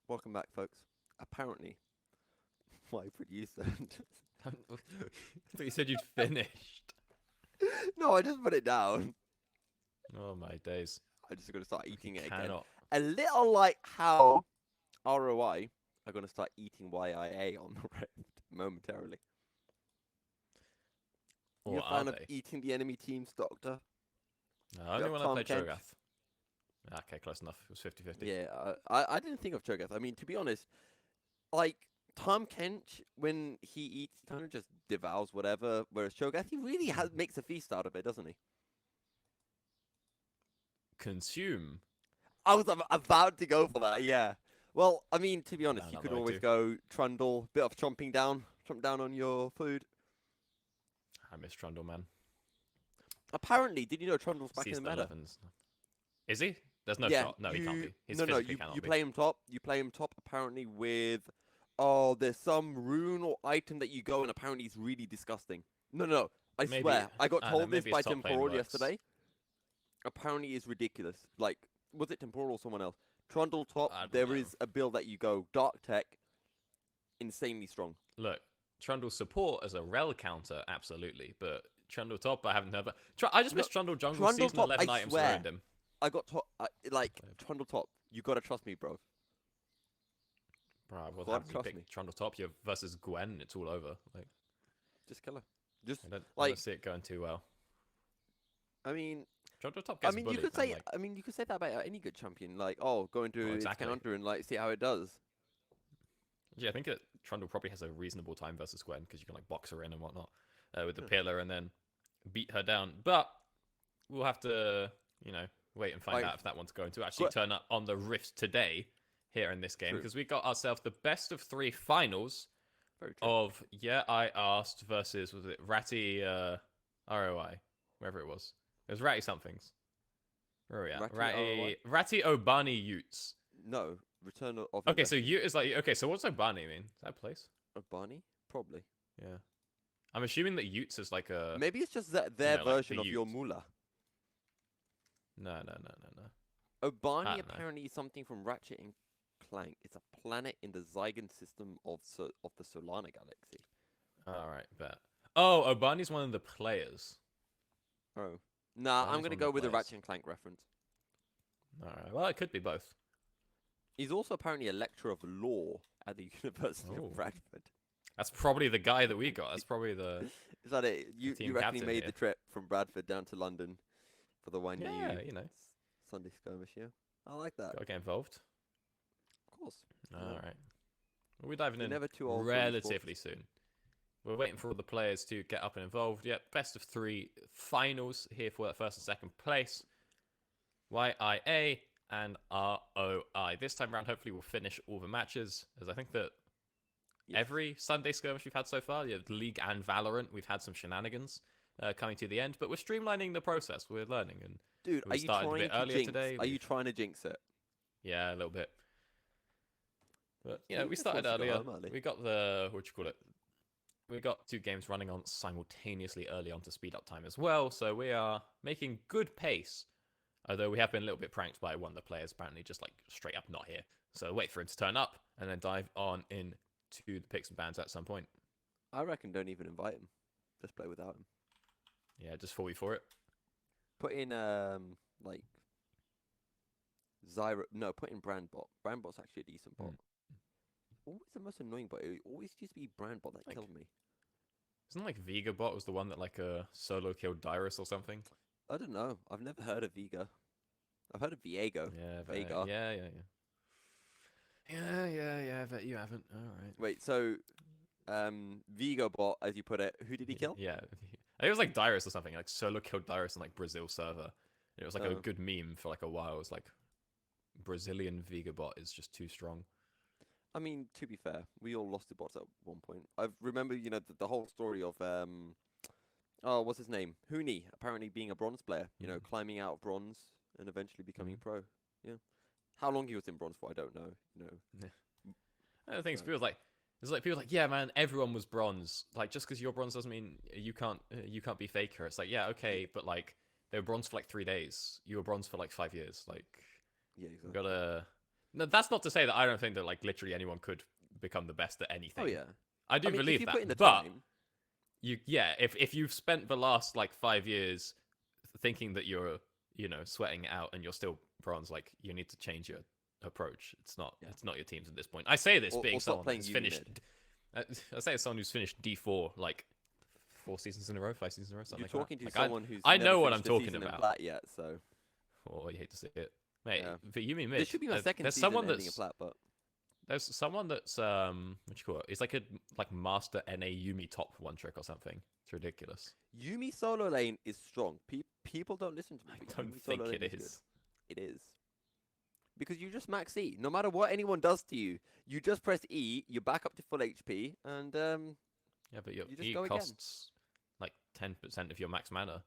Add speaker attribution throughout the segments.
Speaker 1: Welcome back, folks. Apparently, my producer.
Speaker 2: I thought you said you'd finished.
Speaker 1: No, I just put it down.
Speaker 2: Oh my days.
Speaker 1: I'm just gonna start
Speaker 2: You
Speaker 1: eating it again.
Speaker 2: cannot.
Speaker 1: A little like how ROI are gonna start eating YIA on the Rift momentarily. You a
Speaker 2: Or are
Speaker 1: fan of
Speaker 2: they?
Speaker 1: eating the enemy team's doctor? You
Speaker 2: Only
Speaker 1: have
Speaker 2: when I
Speaker 1: Tom
Speaker 2: played
Speaker 1: Kench.
Speaker 2: Cho'Gath. Okay, close enough. It was 50-50.
Speaker 1: Yeah, I didn't think of Cho'Gath. I mean, to be honest, like Tom Kench, when he eats, he kind of just devours whatever. Whereas Cho'Gath, he really makes a feast out of it, doesn't he?
Speaker 2: Consume.
Speaker 1: I was about to go for that, yeah. Well, I mean, to be
Speaker 2: No,
Speaker 1: honest, you
Speaker 2: not
Speaker 1: could
Speaker 2: the way
Speaker 1: always
Speaker 2: to.
Speaker 1: go trundle, bit of chomp down on your food.
Speaker 2: I miss Trundle, man.
Speaker 1: Apparently, did you know Trundle's back in the
Speaker 2: Season
Speaker 1: meta?
Speaker 2: 11's. Is he? There's no
Speaker 1: Yeah,
Speaker 2: shot. No, he can't be. He's
Speaker 1: no,
Speaker 2: physically
Speaker 1: you
Speaker 2: cannot be.
Speaker 1: play him top. You play him top. Apparently with, oh, there's some rune or item that you go and apparently it's really disgusting. No. I
Speaker 2: Maybe.
Speaker 1: swear, I got
Speaker 2: I don't know.
Speaker 1: told this
Speaker 2: Maybe his
Speaker 1: by
Speaker 2: top lane
Speaker 1: Temporal
Speaker 2: works.
Speaker 1: yesterday. Apparently, it's ridiculous. Like, was it Temporal or someone else? Trundle top.
Speaker 2: I don't
Speaker 1: There
Speaker 2: know.
Speaker 1: is a build that you go Dark Tech, insanely strong.
Speaker 2: Look, Trundle support as a rel counter, absolutely. But Trundle top, I haven't heard. But I just
Speaker 1: No,
Speaker 2: miss Trundle jungle.
Speaker 1: Trundle
Speaker 2: Season
Speaker 1: top.
Speaker 2: 11
Speaker 1: I
Speaker 2: items
Speaker 1: swear,
Speaker 2: ruined him.
Speaker 1: I got like Trundle top. You gotta trust me, bro.
Speaker 2: Bro, what
Speaker 1: Gotta
Speaker 2: happens? You
Speaker 1: trust me.
Speaker 2: pick Trundle top, you're versus Gwen, it's all over. Like,
Speaker 1: Just kill her. Just
Speaker 2: I don't
Speaker 1: like
Speaker 2: see it going too well.
Speaker 1: I mean,
Speaker 2: Trundle top
Speaker 1: I
Speaker 2: gets
Speaker 1: mean, you
Speaker 2: bullied,
Speaker 1: could
Speaker 2: man.
Speaker 1: say.
Speaker 2: Like,
Speaker 1: I mean, you could say that about any good champion. Like, oh, go into
Speaker 2: oh,
Speaker 1: its
Speaker 2: exactly.
Speaker 1: counter and like see how it does.
Speaker 2: Yeah, I think that Trundle probably has a reasonable time versus Gwen because you can like box her in and whatnot with the
Speaker 1: Yeah.
Speaker 2: pillar and then beat her down. But we'll have to, wait and find
Speaker 1: Like,
Speaker 2: out if that one's going to actually
Speaker 1: Gw-
Speaker 2: turn up on the Rift today here in this game
Speaker 1: true.
Speaker 2: because we got ourselves the best of three finals
Speaker 1: Very true.
Speaker 2: of Yeah I Asked versus was it Ratty ROI, wherever it was. It was Ratty somethings. Where are we at?
Speaker 1: Ratty ROI.
Speaker 2: Ratty Obani Utes.
Speaker 1: No, Return of
Speaker 2: Okay, so
Speaker 1: Investment.
Speaker 2: Ute is like okay, so what's Obani mean? Is that a place?
Speaker 1: Of Barney, probably.
Speaker 2: Yeah. I'm assuming that Utes is like a
Speaker 1: Maybe it's just that their
Speaker 2: like
Speaker 1: version
Speaker 2: the
Speaker 1: of your
Speaker 2: Ute.
Speaker 1: Mula.
Speaker 2: No. I
Speaker 1: Obani
Speaker 2: don't know.
Speaker 1: apparently is something from Ratchet and Clank. It's a planet in the Zygon system of the Solana galaxy.
Speaker 2: All right, bet. Oh, Obani's one of the players.
Speaker 1: Oh. Nah, I'm
Speaker 2: Obani's
Speaker 1: gonna
Speaker 2: one of the
Speaker 1: go with the
Speaker 2: players.
Speaker 1: Ratchet and Clank reference.
Speaker 2: All right. Well, it could be both.
Speaker 1: He's also apparently a lecturer of law at the University of
Speaker 2: Oh,
Speaker 1: Bradford.
Speaker 2: that's probably the guy that we got. That's probably the
Speaker 1: Is that it?
Speaker 2: the
Speaker 1: You
Speaker 2: team
Speaker 1: reckon he
Speaker 2: captain
Speaker 1: made the
Speaker 2: here.
Speaker 1: trip from Bradford down to London for the YIA
Speaker 2: Yeah, you know,
Speaker 1: Sunday skirmish? Yeah, I like that.
Speaker 2: gotta get involved.
Speaker 1: Of course.
Speaker 2: All right. Well, we're diving
Speaker 1: You're
Speaker 2: in
Speaker 1: never too old for esports.
Speaker 2: relatively soon. We're waiting for all the players to get up and involved. Yep, best of three finals here for that first and second place. YIA and ROI. This time around, hopefully, we'll finish all the matches, as I think that
Speaker 1: Yes.
Speaker 2: every Sunday skirmish we've had so far, yeah, League and Valorant, we've had some shenanigans coming to the end, but we're streamlining the process. We're learning, and
Speaker 1: Dude, are
Speaker 2: we
Speaker 1: you
Speaker 2: started a
Speaker 1: trying
Speaker 2: bit
Speaker 1: to
Speaker 2: earlier
Speaker 1: jinx?
Speaker 2: today.
Speaker 1: Are you trying to jinx it?
Speaker 2: Yeah, a little bit. But
Speaker 1: He
Speaker 2: we
Speaker 1: just
Speaker 2: started
Speaker 1: wants to go
Speaker 2: earlier.
Speaker 1: home early.
Speaker 2: We got the what you call it? We got two games running on simultaneously early on to speed up time as well. So we are making good pace. Although we have been a little bit pranked by one of the players, apparently just like straight up not here. So wait for him to turn up and then dive on into the picks and bans at some point.
Speaker 1: I reckon don't even invite him. Just play without him.
Speaker 2: Yeah, just 4v4 it.
Speaker 1: Put in like Zyro. No, put in Brandbot. Brandbot's actually a decent bot.
Speaker 2: Mm.
Speaker 1: Always the most annoying bot. It always used to be Brandbot that
Speaker 2: Like,
Speaker 1: killed me.
Speaker 2: isn't like Vigabot was the one that like solo killed Dyrus or something?
Speaker 1: I don't know. I've never heard of Vega. I've heard of Viego.
Speaker 2: Yeah,
Speaker 1: Vega.
Speaker 2: yeah. I bet you haven't. All right.
Speaker 1: Wait, so Vigo bot, as you put it, who did he kill?
Speaker 2: Yeah, it was like Dyrus or something. Like solo killed Dyrus in like Brazil server. It was like a
Speaker 1: Oh.
Speaker 2: good meme for like a while. It was like Brazilian Vigabot is just too strong.
Speaker 1: I mean, to be fair, we all lost to bots at one point. I remember, the whole story of oh, what's his name? Huni, apparently being a bronze player.
Speaker 2: Mm.
Speaker 1: Climbing out of bronze and eventually becoming
Speaker 2: Mm.
Speaker 1: pro. Yeah. How long he was in bronze for, I don't know.
Speaker 2: Yeah. And the thing is,
Speaker 1: So
Speaker 2: people like, yeah, man, everyone was bronze. Like, just because you're bronze doesn't mean you can't be faker. It's like, yeah,
Speaker 1: yeah,
Speaker 2: okay, but like they were bronze for like 3 days. You were bronze for like 5 years. Like,
Speaker 1: yeah,
Speaker 2: we
Speaker 1: exactly.
Speaker 2: gotta. No, that's not to say that I don't think that like literally anyone could become the best at
Speaker 1: Oh
Speaker 2: anything.
Speaker 1: yeah.
Speaker 2: I do
Speaker 1: I mean, if
Speaker 2: believe
Speaker 1: you
Speaker 2: that,
Speaker 1: put in the
Speaker 2: but
Speaker 1: time,
Speaker 2: if you've spent the last like 5 years thinking that you're sweating it out and you're still bronze, like you need to change your approach.
Speaker 1: yeah,
Speaker 2: It's not your teams at this point. I say this being
Speaker 1: or stop
Speaker 2: someone that
Speaker 1: playing
Speaker 2: has
Speaker 1: Yumi
Speaker 2: finished.
Speaker 1: mid.
Speaker 2: I say it's someone who's finished D4 like 4 seasons in a row, 5 seasons in a row, something
Speaker 1: You're
Speaker 2: like
Speaker 1: talking
Speaker 2: that.
Speaker 1: to
Speaker 2: Like
Speaker 1: someone who's
Speaker 2: I
Speaker 1: never
Speaker 2: know what I'm
Speaker 1: finished a
Speaker 2: talking
Speaker 1: season in
Speaker 2: about.
Speaker 1: plat yet, so
Speaker 2: Oh, you hate to see it, mate.
Speaker 1: yeah.
Speaker 2: But Yumi mid.
Speaker 1: This should be my second
Speaker 2: There's
Speaker 1: season
Speaker 2: someone
Speaker 1: ending in
Speaker 2: that's
Speaker 1: plat, but
Speaker 2: there's someone that's what you call it? It's like a master NA Yumi top one trick or something. It's ridiculous.
Speaker 1: Yumi solo lane is strong. People don't listen to me.
Speaker 2: I
Speaker 1: But
Speaker 2: don't
Speaker 1: Yumi
Speaker 2: think
Speaker 1: solo
Speaker 2: it
Speaker 1: lane is
Speaker 2: is.
Speaker 1: good. It is. Because you just max E. No matter what anyone does to you, you just press E, you back up to full HP, and
Speaker 2: Yeah, but your
Speaker 1: you just
Speaker 2: E
Speaker 1: go again.
Speaker 2: costs like 10% of your max mana.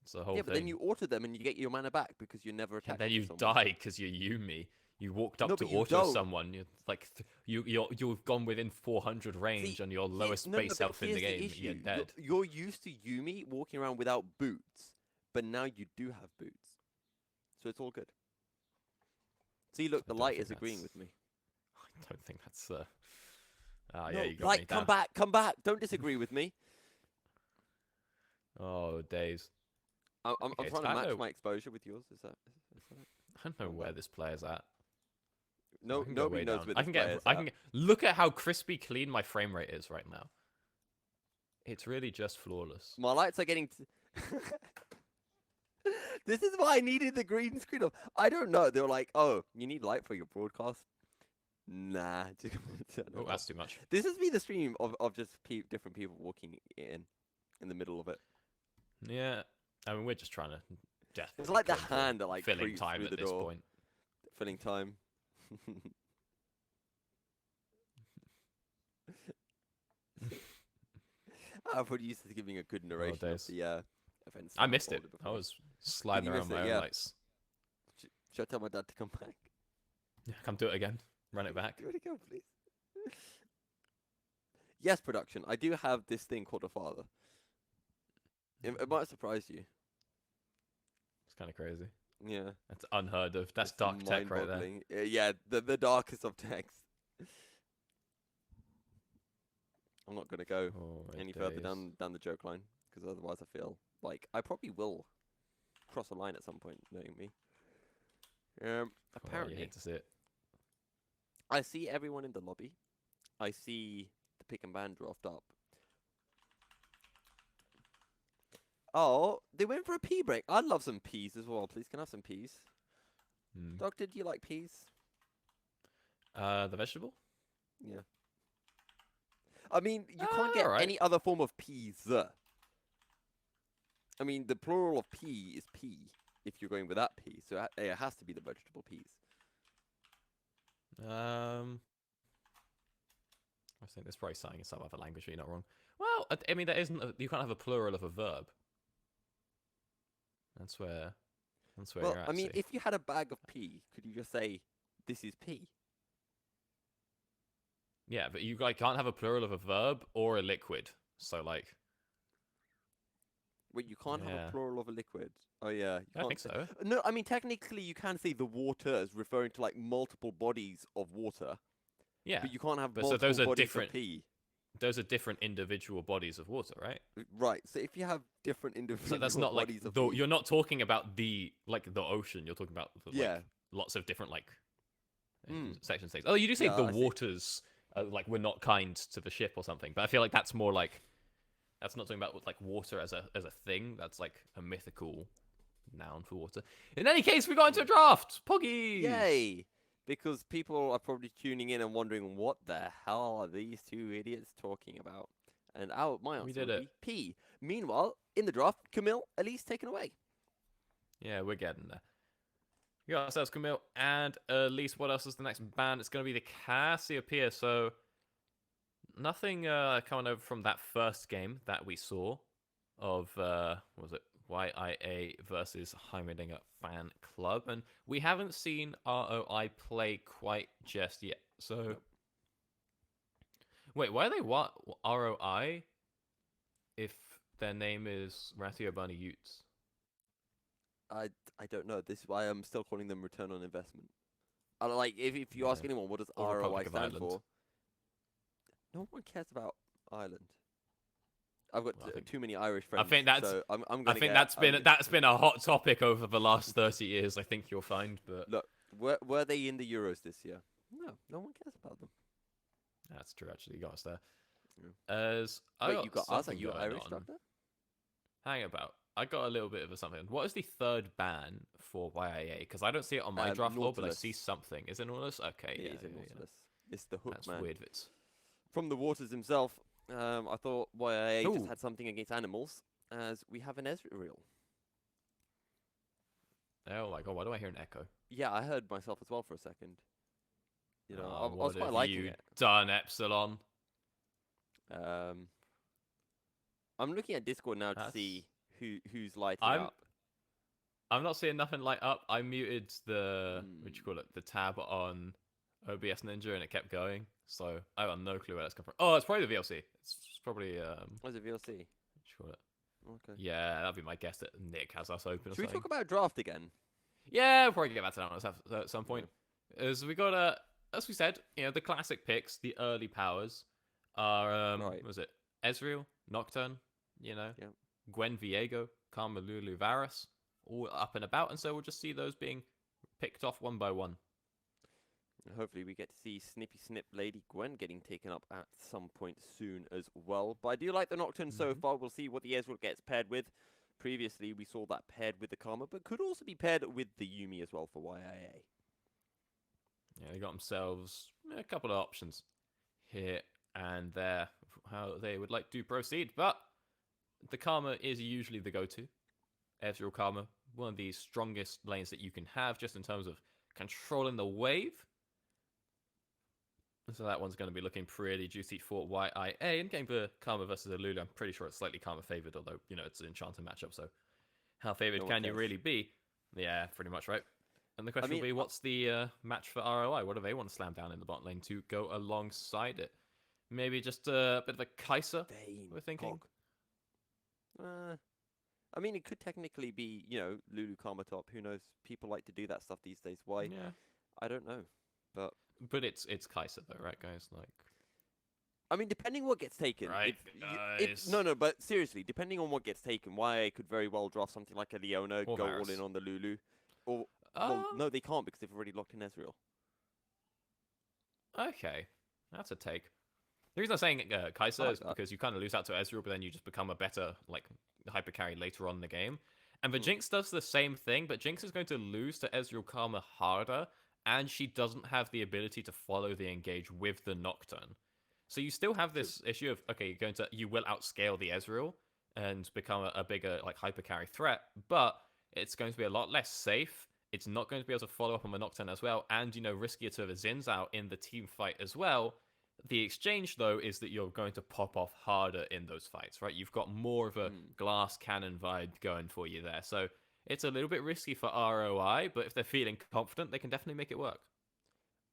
Speaker 2: It's the whole
Speaker 1: Yeah,
Speaker 2: thing.
Speaker 1: but then you auto them and you get your mana back because you're never
Speaker 2: And
Speaker 1: attacking
Speaker 2: then you
Speaker 1: someone.
Speaker 2: die because you're Yumi. You walked up
Speaker 1: No,
Speaker 2: to
Speaker 1: but you
Speaker 2: auto
Speaker 1: don't.
Speaker 2: someone. You're like you've gone within 400 range
Speaker 1: See,
Speaker 2: on your lowest base
Speaker 1: but
Speaker 2: health in the
Speaker 1: here's
Speaker 2: game. You're
Speaker 1: issue.
Speaker 2: dead.
Speaker 1: You're used to Yumi walking around without boots, but now you do have boots, so it's all good. See, look,
Speaker 2: I
Speaker 1: the
Speaker 2: don't
Speaker 1: light
Speaker 2: think
Speaker 1: is agreeing
Speaker 2: that's-
Speaker 1: with me.
Speaker 2: I don't think that's.
Speaker 1: No,
Speaker 2: Yeah, you got
Speaker 1: light,
Speaker 2: me.
Speaker 1: come
Speaker 2: Damn.
Speaker 1: back, come back. Don't disagree with me.
Speaker 2: Oh days.
Speaker 1: I'm
Speaker 2: Okay,
Speaker 1: trying
Speaker 2: so
Speaker 1: to
Speaker 2: I
Speaker 1: match
Speaker 2: know-
Speaker 1: my exposure with yours. Is that it?
Speaker 2: I don't know where this player's at.
Speaker 1: No,
Speaker 2: I can go
Speaker 1: nobody
Speaker 2: way
Speaker 1: knows
Speaker 2: down.
Speaker 1: where
Speaker 2: I
Speaker 1: this
Speaker 2: can
Speaker 1: player's
Speaker 2: I
Speaker 1: at.
Speaker 2: can look at how crispy clean my frame rate is right now. It's really just flawless.
Speaker 1: My lights are getting. This is why I needed the green screen. I don't know. They were like, "Oh, you need light for your broadcast." Nah. Just turn it
Speaker 2: Oh,
Speaker 1: off.
Speaker 2: that's too much.
Speaker 1: This has been the stream of just different people walking in the middle of it.
Speaker 2: Yeah, I mean we're just trying to definitely.
Speaker 1: It's like the
Speaker 2: go for
Speaker 1: hand that like
Speaker 2: filling
Speaker 1: creeps
Speaker 2: time
Speaker 1: through
Speaker 2: at
Speaker 1: the
Speaker 2: this
Speaker 1: door.
Speaker 2: point.
Speaker 1: Filling time. I thought you used to giving a good narration of
Speaker 2: days.
Speaker 1: the events.
Speaker 2: I
Speaker 1: that
Speaker 2: missed it.
Speaker 1: unfolded
Speaker 2: I
Speaker 1: before.
Speaker 2: was sliding
Speaker 1: you
Speaker 2: around
Speaker 1: miss it?
Speaker 2: my own
Speaker 1: Yeah.
Speaker 2: lights.
Speaker 1: Should I tell my dad to come back?
Speaker 2: Yeah, come do it again. Run it back.
Speaker 1: Do it again, please. Yes, production. I do have this thing called a father. It might surprise you.
Speaker 2: It's kind of crazy.
Speaker 1: Yeah.
Speaker 2: That's unheard of. That's
Speaker 1: It's
Speaker 2: dark tech right there.
Speaker 1: mind-boggling. Yeah, the darkest of text. I'm not gonna go
Speaker 2: Oh, my
Speaker 1: any further
Speaker 2: days.
Speaker 1: down the joke line because otherwise I feel like I probably will cross a line at some point, knowing me.
Speaker 2: Oh, you
Speaker 1: Apparently,
Speaker 2: hate to see it.
Speaker 1: I see everyone in the lobby. I see the pick and ban draft up. Oh, they went for a pea break. I'd love some peas as well, please. Can I have some peas?
Speaker 2: Hmm.
Speaker 1: Doctor, do you like peas?
Speaker 2: The vegetable?
Speaker 1: Yeah. I mean, you can't get
Speaker 2: alright.
Speaker 1: any other form of peas. I mean, the plural of pea is pea, if you're going with that pea. So it has to be the vegetable peas.
Speaker 2: I think there's probably something in some other language, but you're not wrong. Well, I mean, there isn't. You can't have a plural of a verb. That's where
Speaker 1: Well,
Speaker 2: you're at.
Speaker 1: I mean,
Speaker 2: see.
Speaker 1: if you had a bag of pea, could you just say, "This is pea"?
Speaker 2: Yeah, but you like can't have a plural of a verb or a liquid. So like,
Speaker 1: Wait, you can't have
Speaker 2: Yeah.
Speaker 1: a plural of a liquid. Oh yeah, you
Speaker 2: I
Speaker 1: can't
Speaker 2: think
Speaker 1: say.
Speaker 2: so.
Speaker 1: No, I mean technically you can say the water as referring to like multiple bodies of water,
Speaker 2: Yeah,
Speaker 1: but you can't have
Speaker 2: But so
Speaker 1: multiple
Speaker 2: those are
Speaker 1: bodies
Speaker 2: different-
Speaker 1: of pea.
Speaker 2: those are different individual bodies of water, right?
Speaker 1: Right. So if you have different individual
Speaker 2: So that's not like
Speaker 1: bodies of
Speaker 2: though
Speaker 1: pea,
Speaker 2: you're not talking about the ocean. You're talking about like,
Speaker 1: yeah,
Speaker 2: lots of different like
Speaker 1: Mm.
Speaker 2: sections things. Oh, you do say
Speaker 1: Yeah,
Speaker 2: the
Speaker 1: I see.
Speaker 2: waters like were not kind to the ship or something, but I feel like that's more like that's not talking about like water as a thing. That's like a mythical noun for water. In any case, we got into a draft. Poggies!
Speaker 1: Yay! Because people are probably tuning in and wondering what the hell are these two idiots talking about? And my answer
Speaker 2: did
Speaker 1: would
Speaker 2: it.
Speaker 1: be P. Meanwhile, in the draft, Camille, Elise taken away.
Speaker 2: Yeah, we're getting there. We got ourselves Camille, and at least what else is the next band? It's going to be the Cassiopeia. So nothing coming over from that first game that we saw of what was it YIA versus Heimerdinger Fan Club, and we haven't seen ROI play quite just yet. So
Speaker 1: Nope.
Speaker 2: wait, why are they what ROI if their name is Ratio Bunny Utes?
Speaker 1: I don't know. This is why I'm still calling them return on investment. Like, if you ask
Speaker 2: Yeah.
Speaker 1: anyone, what does
Speaker 2: Or
Speaker 1: ROI
Speaker 2: Republic of
Speaker 1: stand
Speaker 2: Ireland.
Speaker 1: for? No one cares about Ireland. I've got
Speaker 2: Well, I think
Speaker 1: too many Irish
Speaker 2: I
Speaker 1: friends,
Speaker 2: think that's
Speaker 1: so I'm
Speaker 2: I
Speaker 1: gonna
Speaker 2: think
Speaker 1: get.
Speaker 2: that's been a hot topic over the last 30 years. I think you'll find, but
Speaker 1: Look, were they in the Euros this year? No, no one cares about them.
Speaker 2: that's true. Actually, you got us there.
Speaker 1: Yeah.
Speaker 2: As I
Speaker 1: Wait, you
Speaker 2: got
Speaker 1: got us? Are
Speaker 2: something
Speaker 1: you
Speaker 2: going
Speaker 1: Irish,
Speaker 2: on.
Speaker 1: doctor?
Speaker 2: Hang about. I got a little bit of a something. What is the third ban for YIA? Because I don't see it on my draft lore, but I see
Speaker 1: Nautilus.
Speaker 2: something. Is it Nautilus? Okay,
Speaker 1: It
Speaker 2: yeah,
Speaker 1: is a
Speaker 2: yeah, yeah.
Speaker 1: Nautilus. It's the hook
Speaker 2: That's
Speaker 1: man
Speaker 2: weird. It's
Speaker 1: from the waters himself. I thought YIA just
Speaker 2: Ooh.
Speaker 1: had something against animals, as we have an Ezreal.
Speaker 2: Oh my god, why do I hear an echo?
Speaker 1: Yeah, I heard myself as well for a second. You know,
Speaker 2: Oh,
Speaker 1: I was
Speaker 2: what
Speaker 1: quite
Speaker 2: have
Speaker 1: liking
Speaker 2: you
Speaker 1: it.
Speaker 2: done, Epsilon?
Speaker 1: Um, I'm looking at Discord now to
Speaker 2: That's...
Speaker 1: see who's lighting
Speaker 2: I'm
Speaker 1: up.
Speaker 2: I'm not seeing nothing light up. I muted the what you
Speaker 1: Mm.
Speaker 2: call it, the tab on OBS Ninja, and it kept going. So I got no clue where that's come from. Oh, it's probably the VLC. It's probably
Speaker 1: What's it, VLC?
Speaker 2: what you call it?
Speaker 1: Okay.
Speaker 2: Yeah, that'd be my guess that Nick has us open or
Speaker 1: Should we
Speaker 2: something.
Speaker 1: talk about draft again?
Speaker 2: Yeah, we'll probably get back to that at some point. As we got as we said, the classic picks, the early powers are
Speaker 1: Right.
Speaker 2: what was it Ezreal, Nocturne,
Speaker 1: Yeah.
Speaker 2: Gwen Viego, Karma Lulu Varus, all up and about, and so we'll just see those being picked off one by one.
Speaker 1: Hopefully we get to see Snippy Snip Lady Gwen getting taken up at some point soon as well. But I do like the Nocturne so far. We'll see what the Ezreal gets paired with. Previously, we saw that paired with the Karma, but could also be paired with the Yuumi as well for YIA.
Speaker 2: Yeah, they got themselves a couple of options here and there, how they would like to proceed. But the Karma is usually the go-to. Ezreal Karma, one of the strongest lanes that you can have, just in terms of controlling the wave. So that one's going to be looking pretty juicy for YIA. And getting the Karma versus a Lulu, I'm pretty sure it's slightly Karma favored, although, it's an enchanted matchup, so how favored
Speaker 1: No one
Speaker 2: can you
Speaker 1: cares.
Speaker 2: really be? Yeah, pretty much, right? And the question will be, what's the match for ROI? What do they want to slam down in the bot lane to go alongside it? Maybe just a bit of a Kai'Sa, we're thinking?
Speaker 1: I mean, it could technically be, Lulu Karma top. Who knows? People like to do that stuff these days. Why?
Speaker 2: Yeah.
Speaker 1: I don't know.
Speaker 2: But it's Kai'Sa though, right, guys? Like,
Speaker 1: I mean, depending what gets taken.
Speaker 2: Right,
Speaker 1: No, but seriously, depending on what gets taken, YIA could very well draft something like a Leona,
Speaker 2: Or
Speaker 1: go
Speaker 2: Varus.
Speaker 1: all in on the Lulu. Or, well, no, they can't because they've already locked in Ezreal.
Speaker 2: Okay, that's a take. The reason I'm saying Kai'Sa is
Speaker 1: that.
Speaker 2: because you kind of lose out to Ezreal, but then you just become a better hyper carry later on in the game. And the Jinx does the same thing, but Jinx is going to lose to Ezreal Karma harder, and she doesn't have the ability to follow the engage with the Nocturne. So you still have this issue of, okay, you will outscale the Ezreal and become a bigger hyper carry threat, but it's going to be a lot less safe. It's not going to be able to follow up on the Nocturne as well, and riskier to have a Zin's out in the team fight as well. The exchange, though, is that you're going to pop off harder in those fights, right? You've got more of a glass cannon vibe going for you there. So it's a little bit risky for ROI, but if they're feeling confident, they can definitely make it work.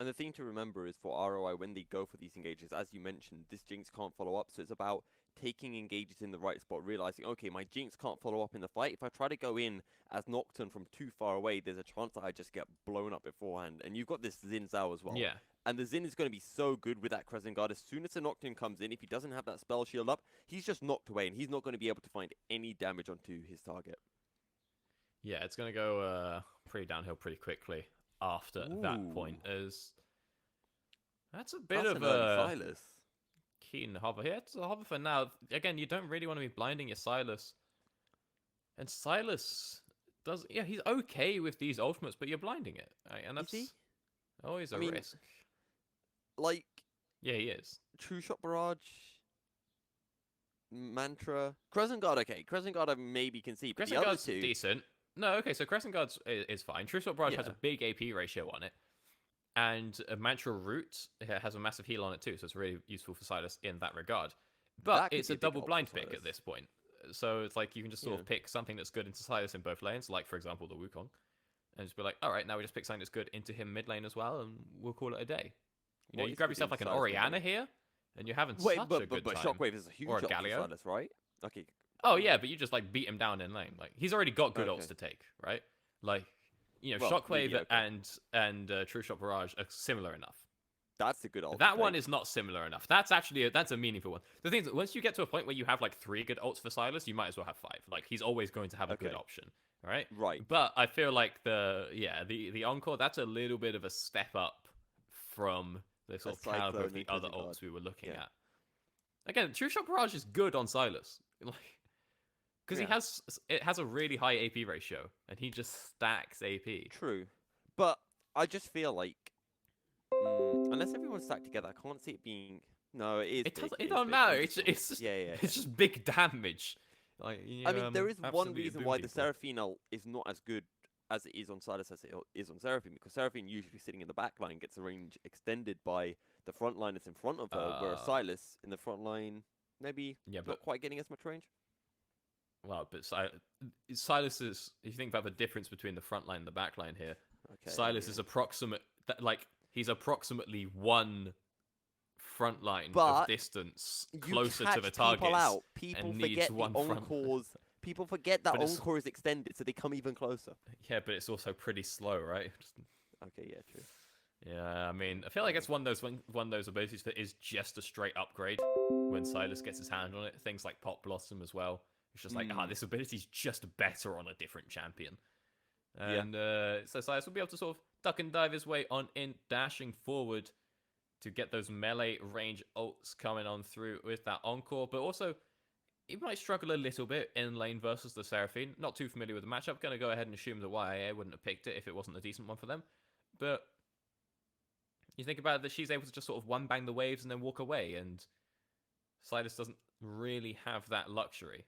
Speaker 1: And the thing to remember is for ROI, when they go for these engages, as you mentioned, this Jinx can't follow up. So it's about taking engages in the right spot, realizing, okay, my Jinx can't follow up in the fight. If I try to go in as Nocturne from too far away, there's a chance that I just get blown up beforehand. And you've got this Xin Zhao as well.
Speaker 2: Yeah.
Speaker 1: And the Xin is going to be so good with that Crescent Guard. As soon as the Nocturne comes in, if he doesn't have that spell shield up, he's just knocked away, and he's not going to be able to find any damage onto his target.
Speaker 2: Yeah, it's going to go pretty downhill pretty quickly after that point. As that's a bit of a
Speaker 1: Silas.
Speaker 2: Keen hover here. It's a hover for now. Again, you don't really want to be blinding your Silas. And Silas does, he's okay with these ultimates, but you're blinding it, right? And that's always a risk. Yeah, he is.
Speaker 1: True Shot Barrage, Mantra, Crescent Guard. Okay, Crescent Guard I maybe can see, but
Speaker 2: Crescent
Speaker 1: the
Speaker 2: Guard's
Speaker 1: other two
Speaker 2: decent. No, okay, so Crescent Guard is fine. True Shot Barrage has a big AP ratio on it. And a Mantra Root has a massive heal on it too, so it's really useful for Silas in that regard. But it's a double blind pick at this point. So it's like you can just sort of pick something that's good into Silas in both lanes, like for example the Wukong, and just be like, all right, now we just pick something that's good into him mid lane as well, and we'll call it a day. You grab yourself like an Orianna here, and you're having such a good time.
Speaker 1: But Shockwave is a huge
Speaker 2: or a
Speaker 1: help
Speaker 2: Galio.
Speaker 1: for Silas, right? Okay.
Speaker 2: Oh yeah, but you just beat him down in lane. Like he's already got good ults to take, right? Like
Speaker 1: Well, maybe
Speaker 2: Shockwave
Speaker 1: okay.
Speaker 2: and True Shot Barrage are similar enough.
Speaker 1: That's a good ult to
Speaker 2: That one
Speaker 1: take.
Speaker 2: is not similar enough. That's actually that's a meaningful one. The thing is, once you get to a point where you have like 3 good ults for Silas, you might as well have 5. Like he's always going to have a good
Speaker 1: Okay,
Speaker 2: option, right?
Speaker 1: right.
Speaker 2: But I feel like the Encore, that's a little bit of a step up from the
Speaker 1: A
Speaker 2: sort of caliber of
Speaker 1: cyclone
Speaker 2: the
Speaker 1: and
Speaker 2: other
Speaker 1: clicking guard.
Speaker 2: ults we were looking
Speaker 1: Yeah.
Speaker 2: at. Again, True Shot Barrage is good on Silas, like because
Speaker 1: Yeah.
Speaker 2: it has a really high AP ratio and he just stacks AP.
Speaker 1: True. But I just feel like unless everyone's stacked together, I can't see it being. No, it is big. It
Speaker 2: It
Speaker 1: is
Speaker 2: don't
Speaker 1: big.
Speaker 2: matter.
Speaker 1: I'm just wrong. Yeah, yeah, yeah.
Speaker 2: It's just big damage. Like
Speaker 1: I mean, there is one
Speaker 2: absolutely
Speaker 1: reason
Speaker 2: doom
Speaker 1: why the
Speaker 2: people.
Speaker 1: Seraphine ult is not as good as it is on Silas as it is on Seraphine, because Seraphine usually sitting in the back line gets the range extended by the front line that's in front of her, whereas
Speaker 2: Uh,
Speaker 1: Silas in the front line maybe
Speaker 2: yeah,
Speaker 1: not
Speaker 2: but
Speaker 1: quite getting as much range.
Speaker 2: well, but Silas is. If you think about the difference between the front line and the back line here,
Speaker 1: Okay,
Speaker 2: Silas
Speaker 1: yeah.
Speaker 2: is like he's approximately one front line of
Speaker 1: But
Speaker 2: distance
Speaker 1: you
Speaker 2: closer to the
Speaker 1: catch people
Speaker 2: targets
Speaker 1: out. People
Speaker 2: and needs
Speaker 1: forget the
Speaker 2: one front.
Speaker 1: encores. People forget that
Speaker 2: But it's
Speaker 1: encore is extended, so they come even closer.
Speaker 2: yeah, but it's also pretty slow, right?
Speaker 1: Okay, yeah, true.
Speaker 2: Yeah, I mean, I feel like it's one of those abilities that is just a straight upgrade when Silas gets his hand on it. Things like Pop Blossom as well. It's just like,
Speaker 1: Mm,
Speaker 2: this ability's just better on a different champion.
Speaker 1: yeah.
Speaker 2: And so Silas will be able to sort of duck and dive his way on in, dashing forward to get those melee range ults coming on through with that Encore. But also, he might struggle a little bit in lane versus the Seraphine. Not too familiar with the matchup. Going to go ahead and assume the YIA wouldn't have picked it if it wasn't a decent one for them. But you think about it, that she's able to just sort of one bang the waves and then walk away, and Silas doesn't really have that luxury.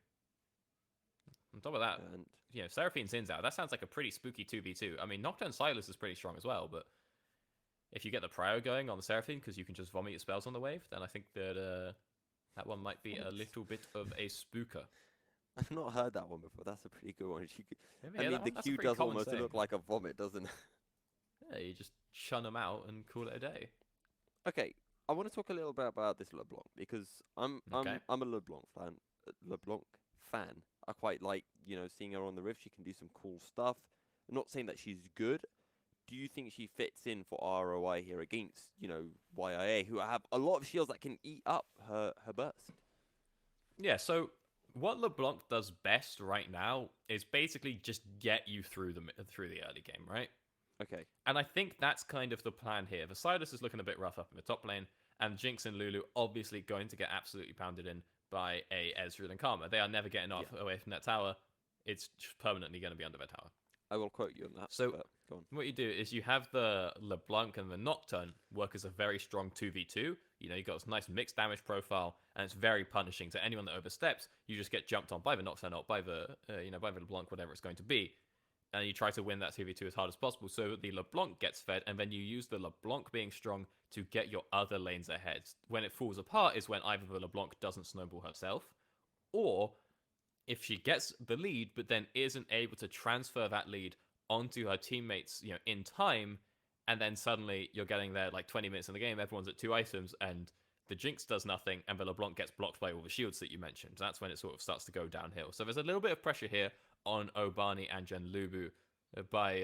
Speaker 2: On top of that,
Speaker 1: And
Speaker 2: Seraphine Sin's out. That sounds like a pretty spooky 2v2. I mean, Nocturne Silas is pretty strong as well, but if you get the Prio going on the Seraphine, because you can just vomit your spells on the wave, then I think that that one might be a little bit of a spooker.
Speaker 1: I've not heard that one before. That's a pretty good one.
Speaker 2: Maybe
Speaker 1: I
Speaker 2: hear
Speaker 1: mean,
Speaker 2: that
Speaker 1: the
Speaker 2: one? That's a
Speaker 1: Q
Speaker 2: pretty
Speaker 1: does
Speaker 2: common
Speaker 1: almost
Speaker 2: saying.
Speaker 1: look like a vomit, doesn't it?
Speaker 2: Yeah, you just chun them out and call it a day.
Speaker 1: Okay, I want to talk a little bit about this LeBlanc because
Speaker 2: Okay.
Speaker 1: I'm a LeBlanc fan. LeBlanc fan. I quite like seeing her on the Rift. She can do some cool stuff. I'm not saying that she's good. Do you think she fits in for ROI here against YIA, who have a lot of shields that can eat up her burst?
Speaker 2: Yeah, so what LeBlanc does best right now is basically just get you through the early game, right?
Speaker 1: Okay.
Speaker 2: And I think that's kind of the plan here. Silas is looking a bit rough up in the top lane, and Jinx and Lulu obviously going to get absolutely pounded in by a Ezreal and Karma. They are never getting off away from that tower. It's just permanently going to be under their tower.
Speaker 1: I will quote you on that.
Speaker 2: So
Speaker 1: But go on.
Speaker 2: what you do is you have the LeBlanc and the Nocturne work as a very strong 2v2. You've got this nice mixed damage profile, and it's very punishing. So anyone that oversteps, you just get jumped on by the Nocturne or by the by the LeBlanc, whatever it's going to be. And you try to win that 2v2 as hard as possible so the LeBlanc gets fed, and then you use the LeBlanc being strong to get your other lanes ahead. When it falls apart is when either the LeBlanc doesn't snowball herself, or if she gets the lead but then isn't able to transfer that lead onto her teammates, in time, and then suddenly you're getting there like 20 minutes in the game, everyone's at 2 items, and the Jinx does nothing, and the LeBlanc gets blocked by all the shields that you mentioned. That's when it sort of starts to go downhill. So there's a little bit of pressure here on Obani and Genlubu by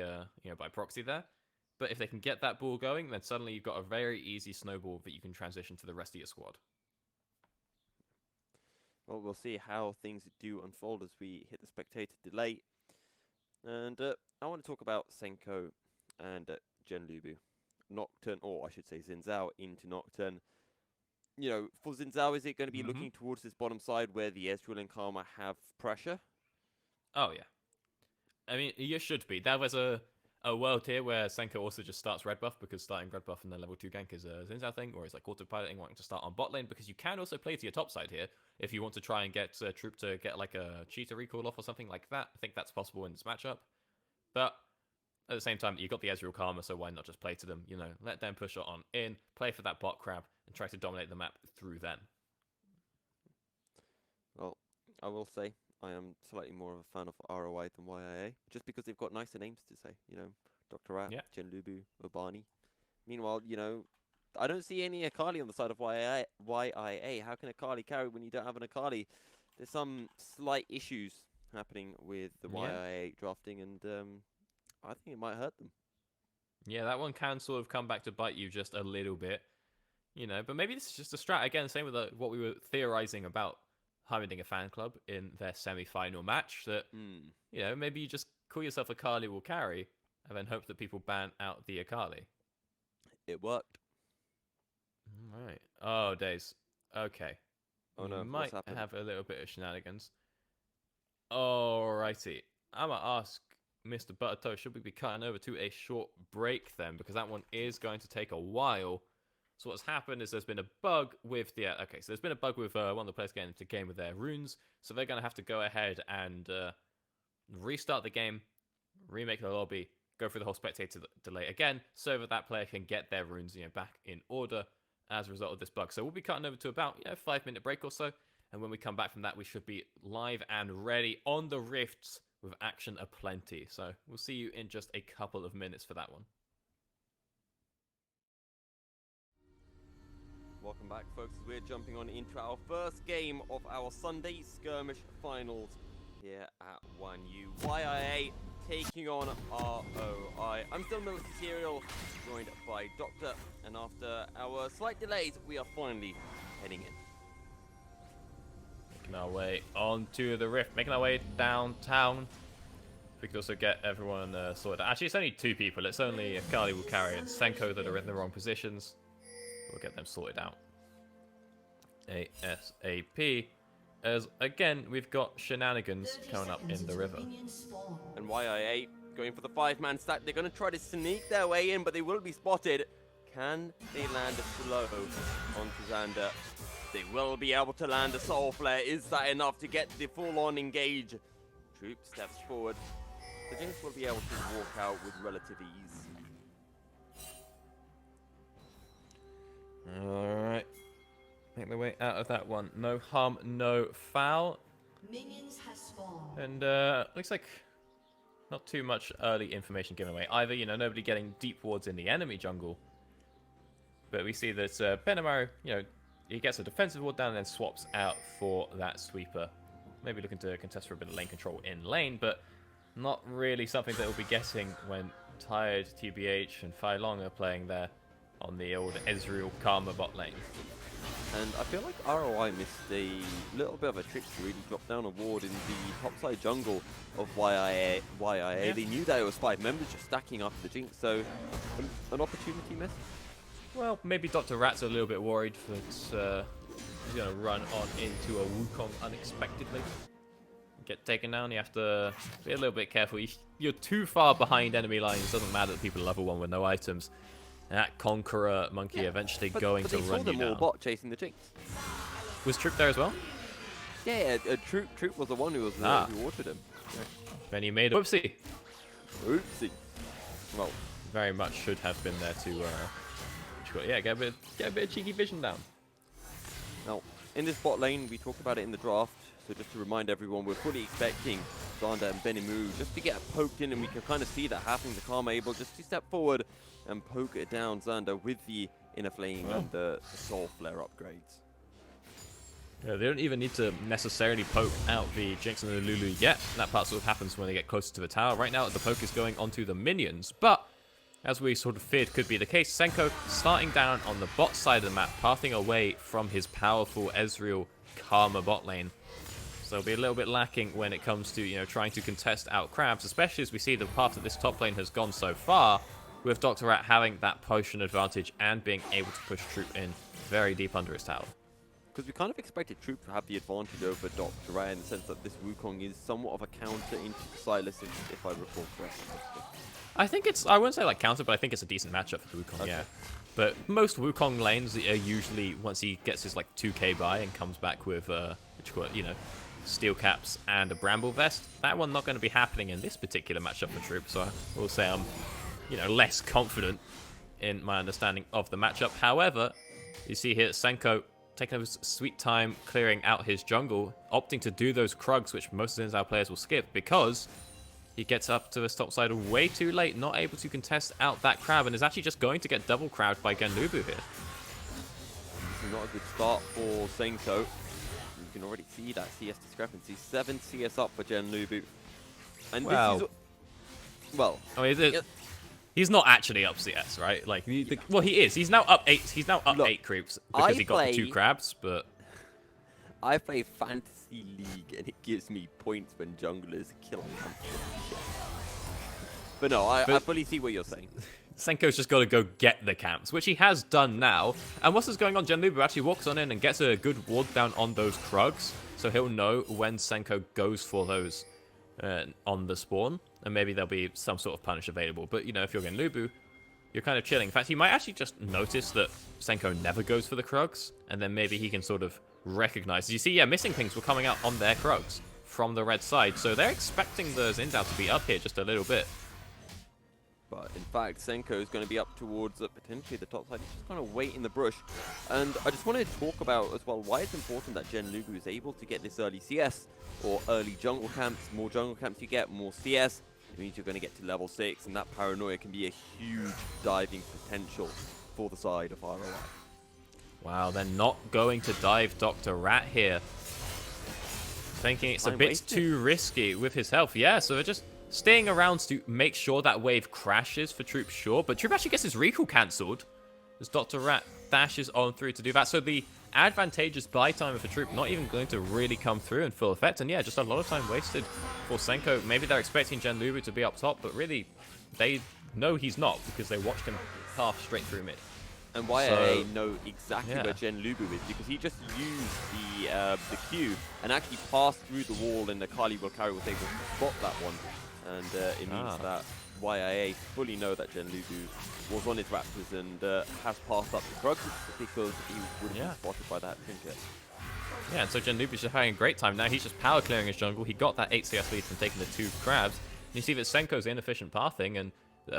Speaker 2: proxy there. But if they can get that ball going, then suddenly you've got a very easy snowball that you can transition to the rest of your squad.
Speaker 1: Well, we'll see how things do unfold as we hit the spectator delay. And I want to talk about Senko and Genlubu. Nocturne, or I should say Xin Zhao into Nocturne. For Xin Zhao, is it going to be looking towards this bottom side where the Ezreal and Karma have pressure?
Speaker 2: Oh, yeah. I mean, you should be. There was a world here where Senko also just starts red buff, because starting red buff in the level 2 gank is a Xin Zhao thing, or it's like autopiloting, wanting to start on bot lane, because you can also play to your top side here if you want to try and get a Troop to get like a cheetah recall off or something like that. I think that's possible in this matchup. But at the same time, you've got the Ezreal Karma, so why not just play to them? Let them push it on in, play for that bot crab, and try to dominate the map through them.
Speaker 1: Well, I will say I am slightly more of a fan of ROI than YIA, just because they've got nicer names to say. Dr. Rat,
Speaker 2: Yeah.
Speaker 1: Genlubu, Obani. Meanwhile, I don't see any Akali on the side of YIA. How can Akali carry when you don't have an Akali? There's some slight issues happening with the YIA drafting, and I think it might hurt them.
Speaker 2: Yeah, that one can sort of come back to bite you just a little bit, you know. But maybe this is just a strat. Again, same with what we were theorizing about Heimerdinger fan club in their semi-final match. That you know, maybe you just call yourself Akali will carry, and then hope that people ban out the Akali.
Speaker 1: It worked.
Speaker 2: All right. Oh, days. Okay.
Speaker 1: Oh no,
Speaker 2: Might
Speaker 1: what's happened?
Speaker 2: have a little bit of shenanigans. Alrighty. I'm going to ask Mr. Buttertoast, should we be cutting over to a short break then? Because that one is going to take a while. So what's happened is there's been a bug with the... okay, so there's been a bug with one of the players getting into the game with their runes. So they're going to have to go ahead and restart the game, remake the lobby, go through the whole spectator delay again, so that that player can get their runes, you know, back in order as a result of this bug. So we'll be cutting over to about, you know, 5-minute break or so. And when we come back from that, we should be live and ready on the rifts with action aplenty. So we'll see you in just a couple of minutes for that one.
Speaker 1: Welcome back, folks. We're jumping on into our first game of our Sunday skirmish finals here at 1U. YIA taking on ROI. I'm still Military Serial, joined by Doctor, and after our slight delays, we are finally heading in.
Speaker 2: Making our way onto the rift, making our way downtown. We could also get everyone sorted out. Actually, it's only 2 people. It's only Akali will carry and Senko that are in the wrong positions. We'll get them sorted out ASAP. As again, we've got shenanigans coming up in the river.
Speaker 1: And YIA going for the 5-man stack. They're going to try to sneak their way in, but they will be spotted. Can they land a slow onto Xander? They will be able to land a Soul Flare. Is that enough to get the full-on engage? Troop steps forward. The Jinx will be able to walk out with relative ease.
Speaker 2: Alright. Make their way out of that one. No harm, no foul.
Speaker 3: Minions has spawned.
Speaker 2: And looks like not too much early information given away. Either, you know, nobody getting deep wards in the enemy jungle. But we see that Benamaru, you know, he gets a defensive ward down and then swaps out for that sweeper. Maybe looking to contest for a bit of lane control in lane, but not really something that we'll be getting when Tired, TBH, and Fai Long are playing there on the old Ezreal Karma bot lane.
Speaker 1: And I feel like ROI missed a little bit of a trick to really drop down a ward in the topside jungle of YIA.
Speaker 2: Yeah.
Speaker 1: They knew that it was 5 members just stacking up the Jinx, so an opportunity missed.
Speaker 2: Well, maybe Dr. Rat's a little bit worried that he's going to run on into a Wukong unexpectedly. Get taken down, you have to be a little bit careful. You're too far behind enemy lines. It doesn't matter that people are level 1 with no items. And that Conqueror Monkey eventually going to run you down. But they saw them all
Speaker 1: bot chasing the Jinx.
Speaker 2: Was Troop there as well?
Speaker 1: Yeah, Troop was the one who was who watered him. Yeah.
Speaker 2: Then he made a whoopsie.
Speaker 1: Oopsie. Well,
Speaker 2: very much should have been there to yeah, get a bit of cheeky vision down.
Speaker 1: Now, in this bot lane, we talked about it in the draft, so just to remind everyone, we're fully expecting Xander and Benimu just to get poked in, and we can kind of see that happening. The Karma able just to step forward and poke it down Xander with the Inner Flame and the Soul Flare upgrades.
Speaker 2: Yeah, they don't even need to necessarily poke out the Jinx and the Lulu yet. That part sort of happens when they get closer to the tower. Right now, the poke is going onto the minions, but as we sort of feared could be the case, Senko starting down on the bot side of the map, pathing away from his powerful Ezreal Karma bot lane. So it'll be a little bit lacking when it comes to, you know, trying to contest out crabs, especially as we see the path that this top lane has gone so far, with Dr. Rat having that potion advantage and being able to push Troop in very deep under his tower.
Speaker 1: Because we kind of expected Troop to have the advantage over Dr. Rat in the sense that this Wukong is somewhat of a counter into Silas, if I recall correctly.
Speaker 2: I think it's, I wouldn't say like counter, but I think it's a decent matchup for Wukong, yeah. But most Wukong lanes are usually, once he gets his like 2k buy and comes back with, you know, steel caps and a bramble vest, that one not going to be happening in this particular matchup for Troop, so I will say I'm, you know, less confident in my understanding of the matchup. However, you see here Senko taking his sweet time clearing out his jungle, opting to do those Krugs, which most of our players will skip, because he gets up to the top side way too late, not able to contest out that crab, and is actually just going to get double crowded by Genlubu here.
Speaker 1: Not a good start for Senko. You can already see that CS discrepancy. 7 CS up for Genlubu. And
Speaker 2: well,
Speaker 1: this is... Well,
Speaker 2: I mean,
Speaker 1: Yep.
Speaker 2: he's not actually up CS, right? Like, well, he is. He's now up 8. He's now up
Speaker 1: Look,
Speaker 2: 8 creeps because he got the 2
Speaker 1: play-
Speaker 2: crabs, but...
Speaker 1: I play Fantasy League and it gives me points when junglers kill me. But no, I fully see what you're saying.
Speaker 2: Senko's just got to go get the camps, which he has done now. And what's going on? Genlubu actually walks on in and gets a good ward down on those Krugs, so he'll know when Senko goes for those on the spawn, and maybe there'll be some sort of punish available. But, you know, if you're Genlubu, you're kind of chilling. In fact, he might actually just notice that Senko never goes for the Krugs, and then maybe he can sort of recognize. You see, yeah, missing pings were coming out on their Krugs from the red side, so they're expecting the Zinzao to be up here just a little bit.
Speaker 1: But in fact, Senko is going to be up towards potentially the top side. He's just going to wait in the brush. And I just wanted to talk about as well why it's important that Genlubu is able to get this early CS or early jungle camps. More jungle camps you get, more CS. It means you're going to get to level 6, and that paranoia can be a huge diving potential for the side of ROI.
Speaker 2: Wow, they're not going to dive Dr. Rat here. Thinking it's a bit too risky with his health. Yeah, so they're just staying around to make sure that wave crashes for Troop Shaw, but Troop actually gets his recall cancelled as Dr. Rat dashes on through to do that. So the advantageous buy time of a Troop not even going to really come through in full effect. And yeah, just a lot of time wasted for Senko. Maybe they're expecting Genlubu to be up top, but really they know he's not because they watched him half straight through mid.
Speaker 1: And YIA know exactly where Genlubu is because he just used the Q and actually passed through the wall, and the Kali Wilkari was able to spot that one. And it means that YIA fully know that Genlubu was on his Raptors and has passed up the Krugs because he would have been spotted by that trinket.
Speaker 2: Yeah, and so Genlubu's just having a great time now. He's just power clearing his jungle. He got that 8 CS lead from taking the 2 crabs. And you see that Senko's inefficient pathing and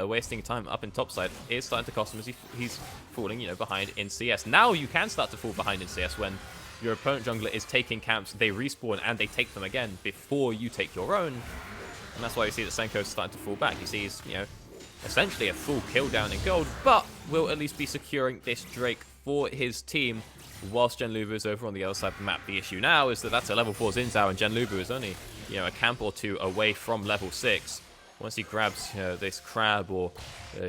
Speaker 2: wasting time up in topside is starting to cost him as he's falling, you know, behind in CS. Now you can start to fall behind in CS when your opponent jungler is taking camps, they respawn and they take them again before you take your own. And that's why you see that Senko's starting to fall back. You see he's, you know, essentially a full kill down in gold, but will at least be securing this Drake for his team whilst Genlubu is over on the other side of the map. The issue now is that that's a level 4 Zinzao and Genlubu is only, you know, a camp or 2 away from level 6. Once he grabs, you know, this crab or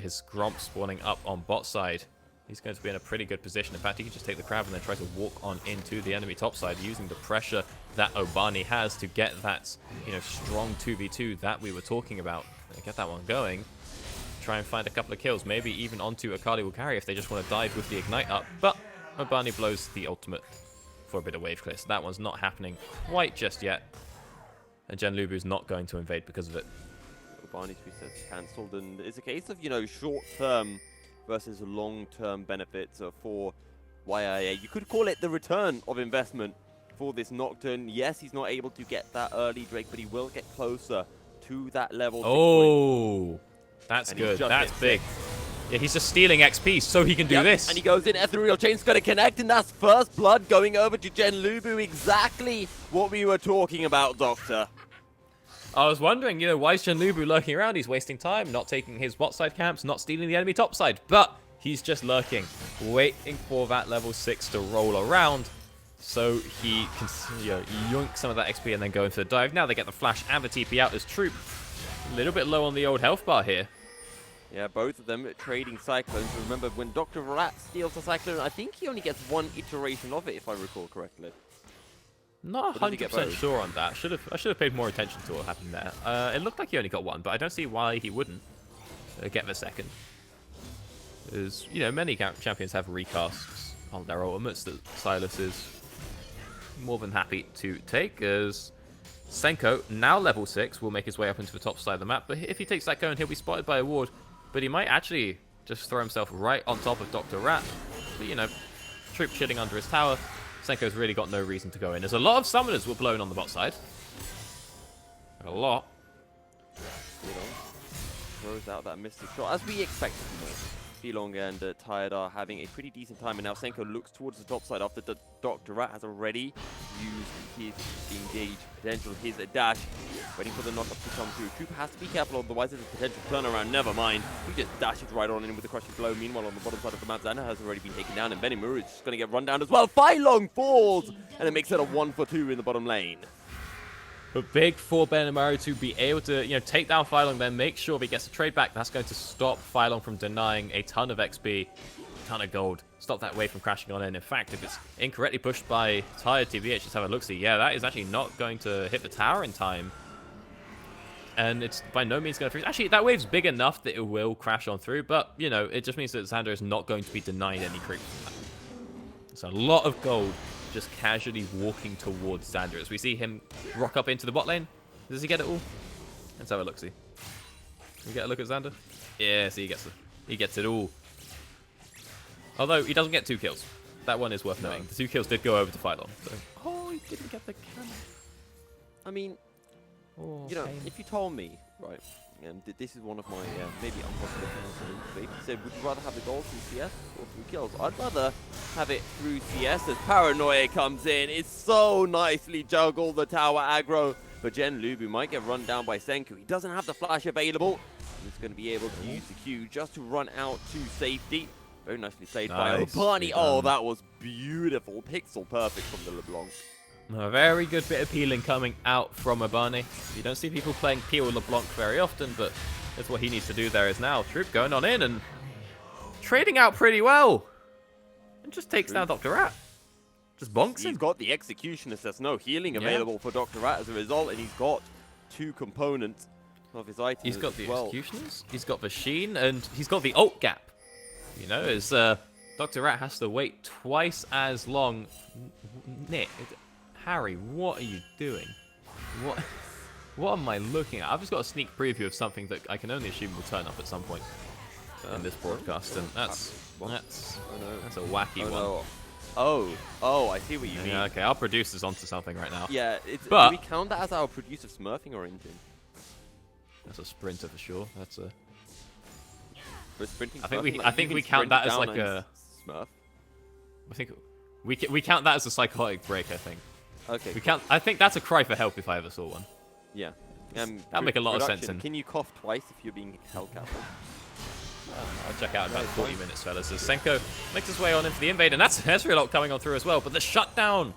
Speaker 2: his Gromp spawning up on bot side, he's going to be in a pretty good position. In fact, he can just take the crab and then try to walk on into the enemy top side using the pressure that Obani has to get that, you know, strong 2v2 that we were talking about. Get that one going. Try and find a couple of kills, maybe even onto a Kali Wilkari if they just want to dive with the Ignite up. But Obani blows the ultimate for a bit of wave clear, so that one's not happening quite just yet. And Genlubu's not going to invade because of it.
Speaker 1: Barney's reset's cancelled, and it's a case of, you know, short-term versus long-term benefits for YIA. You could call it the return of investment for this Nocturne. Yes, he's not able to get that early Drake, but he will get closer to that level.
Speaker 2: Oh, that's good. That's big. Yeah, he's just stealing XP so he can do this.
Speaker 1: And he goes in, Ethereal Chain's going to connect, and that's first blood going over to Genlubu. Exactly what we were talking about, Doctor.
Speaker 2: I was wondering, you know, why is Genlubu lurking around? He's wasting time, not taking his bot side camps, not stealing the enemy top side. But he's just lurking, waiting for that level 6 to roll around so he can, you know, yoink some of that XP and then go into the dive. Now they get the flash and the TP out as Troop. A little bit low on the old health bar here.
Speaker 1: Yeah, both of them trading Cyclones. Remember, when Dr. Rat steals a Cyclone, I think he only gets 1 iteration of it, if I recall correctly.
Speaker 2: Not 100% sure on that. I should have paid more attention to what happened there. It looked like he only got 1, but I don't see why he wouldn't get the second. As you know, many champions have recasts on their ultimates that Silas is more than happy to take. As Senko, now level 6, will make his way up into the top side of the map. But if he takes that cone, he'll be spotted by a ward. But he might actually just throw himself right on top of Dr. Rat. But you know, Troop chilling under his tower. Senko's really got no reason to go in. There's a lot of summoners were blown on the bot side. A lot.
Speaker 1: Throws out that mystic shot, as we expected. Filong and Tired are having a pretty decent time, and now Senko looks towards the top side after the Dr. Rat has already used his engage potential, his dash, waiting for the knockup to come through. Troop has to be careful, otherwise there's a potential turnaround. Never mind. He just dashes right on in with a crushing blow. Meanwhile, on the bottom side of the map, Xana has already been taken down, and Benimuru is just going to get run down as well. Filong falls, and it makes it a 1-for-2 in the bottom lane.
Speaker 2: But big for Benimaru to be able to, take down Phylong, then make sure he gets a trade back. That's going to stop Phylong from denying a ton of XP, a ton of gold. Stop that wave from crashing on in. In fact, if it's incorrectly pushed by Tired TVH, just have a look-see. Yeah, that is actually not going to hit the tower in time. And it's by no means going to freeze. Actually, that wave's big enough that it will crash on through, but, it just means that Xander is not going to be denied any creep from that. It's a lot of gold just casually walking towards Xander as we see him rock up into the bot lane. Does he get it all? Let's have a look-see. Can we get a look at Xander? Yeah, see, he gets it all. Although, he doesn't get 2 kills. That one is worth noting. The 2 kills did go over to Phylong. So. Oh, he didn't get the cannon.
Speaker 1: I mean, if you told me, right, this is one of my maybe unpopular things. If you said, would you rather have the gold through CS or through kills? I'd rather have it through CS as Paranoia comes in. It's so nicely juggled, the tower aggro. But Gen Lubu might get run down by Senku. He doesn't have the flash available. He's going to be able to use the Q just to run out to safety. Very nicely played by Obani. Oh, that was beautiful. Pixel perfect from the LeBlanc.
Speaker 2: A very good bit of peeling coming out from Obani. You don't see people playing peel LeBlanc very often, but that's what he needs to do there is now. Troop going on in and trading out pretty well. And just takes down Dr. Rat. Just bonks him.
Speaker 1: He's got the Executionist. There's no healing available for Dr. Rat as a result, and he's got 2 components of his items.
Speaker 2: He's got the
Speaker 1: well.
Speaker 2: Executionist, he's got the Sheen, and he's got the ult gap. As Dr. Rat has to wait twice as long. Nick, Harry, what are you doing? What am I looking at? I've just got a sneak preview of something that I can only assume will turn up at some point in this broadcast, and that's a wacky one.
Speaker 1: No. Oh, I see what you mean.
Speaker 2: Yeah, okay, our producer's onto something right now.
Speaker 1: Yeah,
Speaker 2: but
Speaker 1: do we count that as our producer smurfing or engine?
Speaker 2: That's a sprinter for sure. That's a.
Speaker 1: I
Speaker 2: think we count that as like a
Speaker 1: smurf.
Speaker 2: I think we count that as a psychotic break. I think.
Speaker 1: Okay.
Speaker 2: I think that's a cry for help if I ever saw one.
Speaker 1: Yeah.
Speaker 2: That'll make a lot of sense. And
Speaker 1: can you cough twice if you're being held captive?
Speaker 2: I'll check out in about 40 minutes, fellas. As Senko makes his way on into the invade, and that's Ezreal coming on through as well. But the shutdown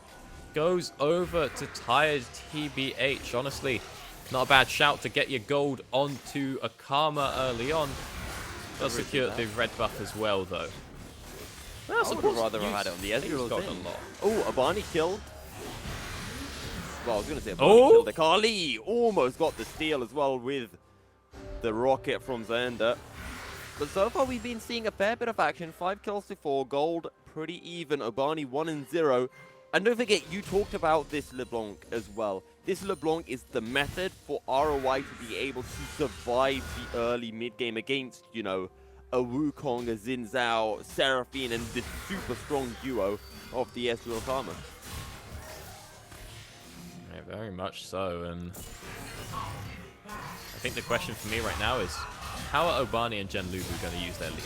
Speaker 2: goes over to Tired TBH. Honestly, not a bad shout to get your gold onto a Karma early on. Does secure the red buff as well, though.
Speaker 1: I would rather have had it on the Ezreal thing. Oh, Abani killed. Well, I was going to say Abani killed the Kali. Almost got the steal as well with the rocket from Xander. But so far, we've been seeing a fair bit of action. 5 kills to 4. Gold pretty even. Obani 1-0. And don't forget, you talked about this LeBlanc as well. This LeBlanc is the method for ROI to be able to survive the early mid-game against, a Wukong, a Xin Zhao, Seraphine, and this super strong duo of the Ezreal Karma.
Speaker 2: Yeah, very much so. And I think the question for me right now is, how are Obani and Gen Lubu going to use their lead?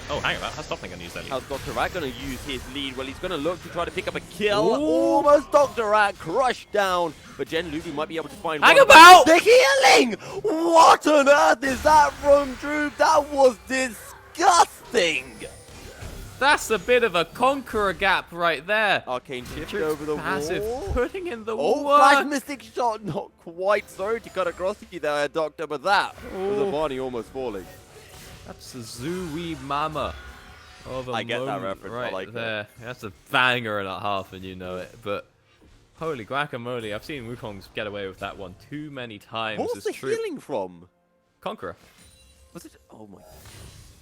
Speaker 2: Oh, hang on. How's Dr. going to use that lead?
Speaker 1: How's Dr. Rat going to use his lead? Well, he's going to look to try to pick up a kill. Ooh. Almost Dr. Rat crushed down. But Gen Lubu might be able to find
Speaker 2: Hang about!
Speaker 1: The healing! What on earth is that from Drew? That was disgusting.
Speaker 2: That's a bit of a conqueror gap right there.
Speaker 1: Arcane shift over the
Speaker 2: passive,
Speaker 1: wall.
Speaker 2: Putting in the
Speaker 1: work. Flag mystic shot. Not quite. Sorry to cut across you there, Doctor, but that was Obani almost falling.
Speaker 2: That's the Zooey Mama of a
Speaker 1: I get that
Speaker 2: moment
Speaker 1: reference.
Speaker 2: right
Speaker 1: I like
Speaker 2: there. That's a banger and a half, and you know it. But holy guacamole, I've seen Wukongs get away with that one too many times.
Speaker 1: What was the healing from?
Speaker 2: Conqueror.
Speaker 1: Was it? Oh my.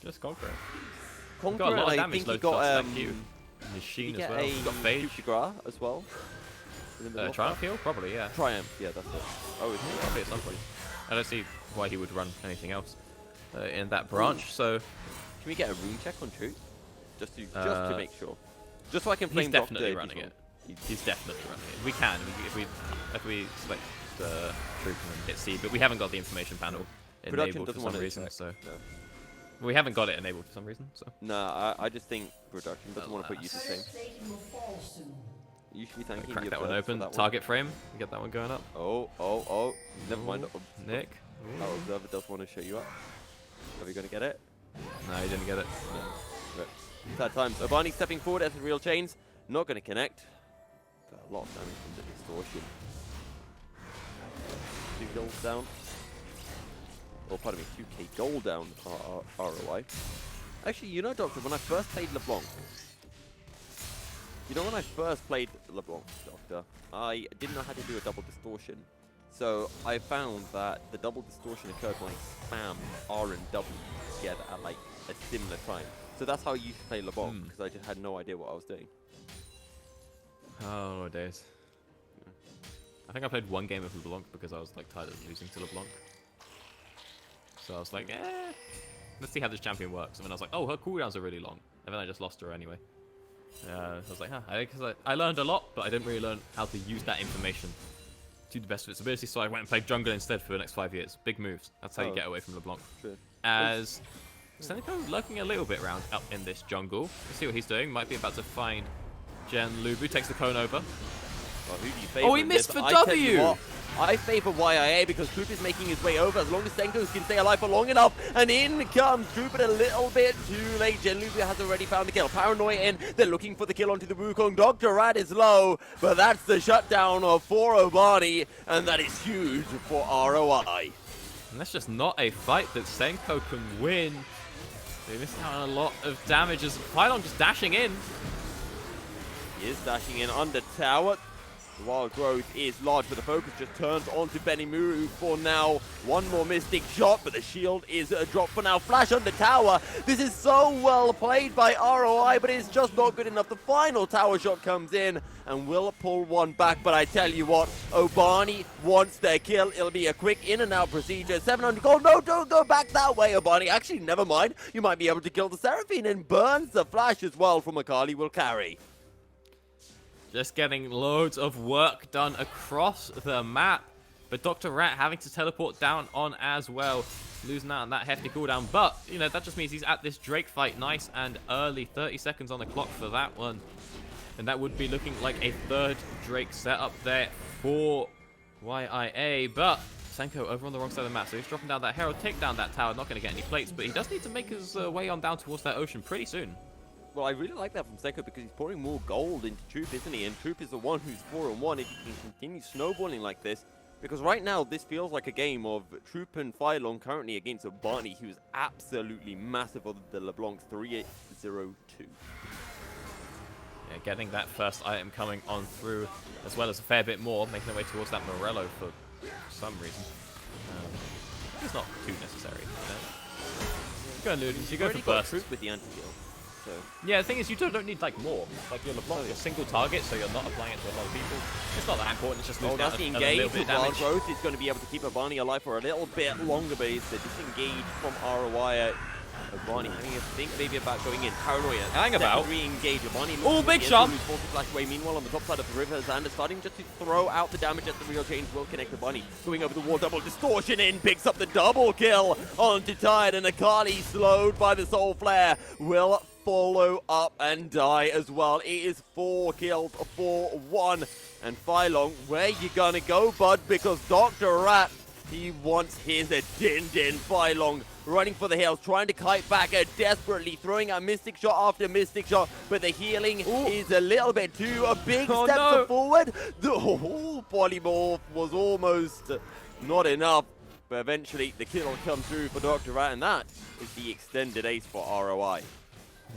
Speaker 2: Just Conqueror.
Speaker 1: Conqueror,
Speaker 2: got a lot of
Speaker 1: I
Speaker 2: damage
Speaker 1: think he got
Speaker 2: Machine as well. He got Phage.
Speaker 1: Gra as well.
Speaker 2: Triumph heal? Probably, yeah.
Speaker 1: Triumph, yeah, that's it. Oh, it's
Speaker 2: probably at some point. I don't see why he would run anything else in that branch. So,
Speaker 1: can we get a rune check on Truth? Just to make sure. Just so I can flame
Speaker 2: He's definitely running it. He's definitely running it. We can if we select Truth and hit C, but we haven't got the information panel enabled for some reason. So. No. We haven't got it enabled for some reason, so.
Speaker 1: No, I just think production doesn't want to put you to shame. You should be thanking
Speaker 2: crack
Speaker 1: your
Speaker 2: that one open.
Speaker 1: that
Speaker 2: Target frame. Get that one going up.
Speaker 1: Oh. Never mind.
Speaker 2: Nick.
Speaker 1: Our observer does want to show you up. Are we going to get it?
Speaker 2: No, he didn't get it.
Speaker 1: No. Third time. Obani stepping forward as the real chains. Not going to connect. Got a lot of damage from the distortion. 2 kills down. Oh, pardon me, 2k gold down ROI. Actually, you know, Doctor, when I first played LeBlanc, Doctor, I didn't know how to do a double distortion. So I found that the double distortion occurred when I spammed R and W together at like a similar time. So that's how I used to play LeBlanc, because I just had no idea what I was doing.
Speaker 2: Oh, days. I think I played one game of LeBlanc because I was like tired of losing to LeBlanc. So I was like, let's see how this champion works. And then I was like, oh, her cooldowns are really long. And then I just lost her anyway. I was like, because I learned a lot, but I didn't really learn how to use that information to the best of its ability. So I went and played jungle instead for the next 5 years. Big moves. That's how you get away from LeBlanc.
Speaker 1: True.
Speaker 2: As Senko lurking a little bit around up in this jungle. Let's see what he's doing. Might be about to find Jen Lubu. Takes the cone over.
Speaker 1: Well, who do you favor?
Speaker 2: Oh, he missed for W!
Speaker 1: I favor YIA because Troop is making his way over as long as Senko can stay alive for long enough. And in comes Troop, but a little bit too late. Jen Lubu has already found the kill. Paranoia in. They're looking for the kill onto the Wukong. Dr. Rat is low, but that's the shutdown for Obani. And that is huge for ROI.
Speaker 2: And that's just not a fight that Senko can win. They missed out on a lot of damage as Pylon just dashing in.
Speaker 1: He is dashing in under tower. The wild growth is large, but the focus just turns onto Benimuru for now. One more Mystic shot, but the shield is dropped for now. Flash under tower. This is so well played by ROI, but it's just not good enough. The final tower shot comes in and will pull one back. But I tell you what, Obani wants their kill. It'll be a quick in and out procedure. 700 gold. No, don't go back that way, Obani. Actually, never mind. You might be able to kill the Seraphine, and burns the flash as well from Akali will carry.
Speaker 2: Just getting loads of work done across the map. But Dr. Rat having to teleport down on as well. Losing out on that hefty cooldown. But, you know, that just means he's at this Drake fight nice and early. 30 seconds on the clock for that one. And that would be looking like a third Drake setup there for YIA. But Senko over on the wrong side of the map. So he's dropping down that Herald. Take down that tower. Not going to get any plates. But he does need to make his way on down towards that ocean pretty soon.
Speaker 1: Well, I really like that from Senko because he's pouring more gold into Troop, isn't he? And Troop is the one who's 4-1 if he can continue snowballing like this. Because right now, this feels like a game of Troop and Phylon currently against Obani, who's absolutely massive on the LeBlanc 3-8-0-2.
Speaker 2: Yeah, getting that first item coming on through, as well as a fair bit more, making their way towards that Morello for some reason. It's not too necessary. Go and Ludens, you go for burst.
Speaker 1: Troop with the anti-heal. So.
Speaker 2: Yeah, the thing is, you don't need like more. Like you're LeBlanc, you're single target, so you're not applying it to a lot of people. It's not that important. It's just losing out
Speaker 1: that's the
Speaker 2: a
Speaker 1: engage.
Speaker 2: little bit of damage.
Speaker 1: Growth is going to be able to keep Obani alive for a little bit longer, but it's the disengage from ROI. Obani having a think maybe about going in. Paranoia.
Speaker 2: Hang about.
Speaker 1: Re-engage. Obani.
Speaker 2: Oh, big shot.
Speaker 1: Flash away. Meanwhile, on the top side of the river, Xander starting just to throw out the damage as the real change will connect Obani. Going over the wall, double distortion in, picks up the double kill onto Tide, and Akali slowed by the Soul Flare will follow up and die as well. It is 4 kills for 1. And Phylon, where you gonna go, bud? Because Dr. Rat, he wants his din-din. Phylon running for the hills, trying to kite back desperately, throwing a Mystic shot after Mystic shot, but the healing is a little bit too a big step forward. The whole polymorph was almost not enough, but eventually the kill will come through for Dr. Rat, and that is the extended ace for ROI.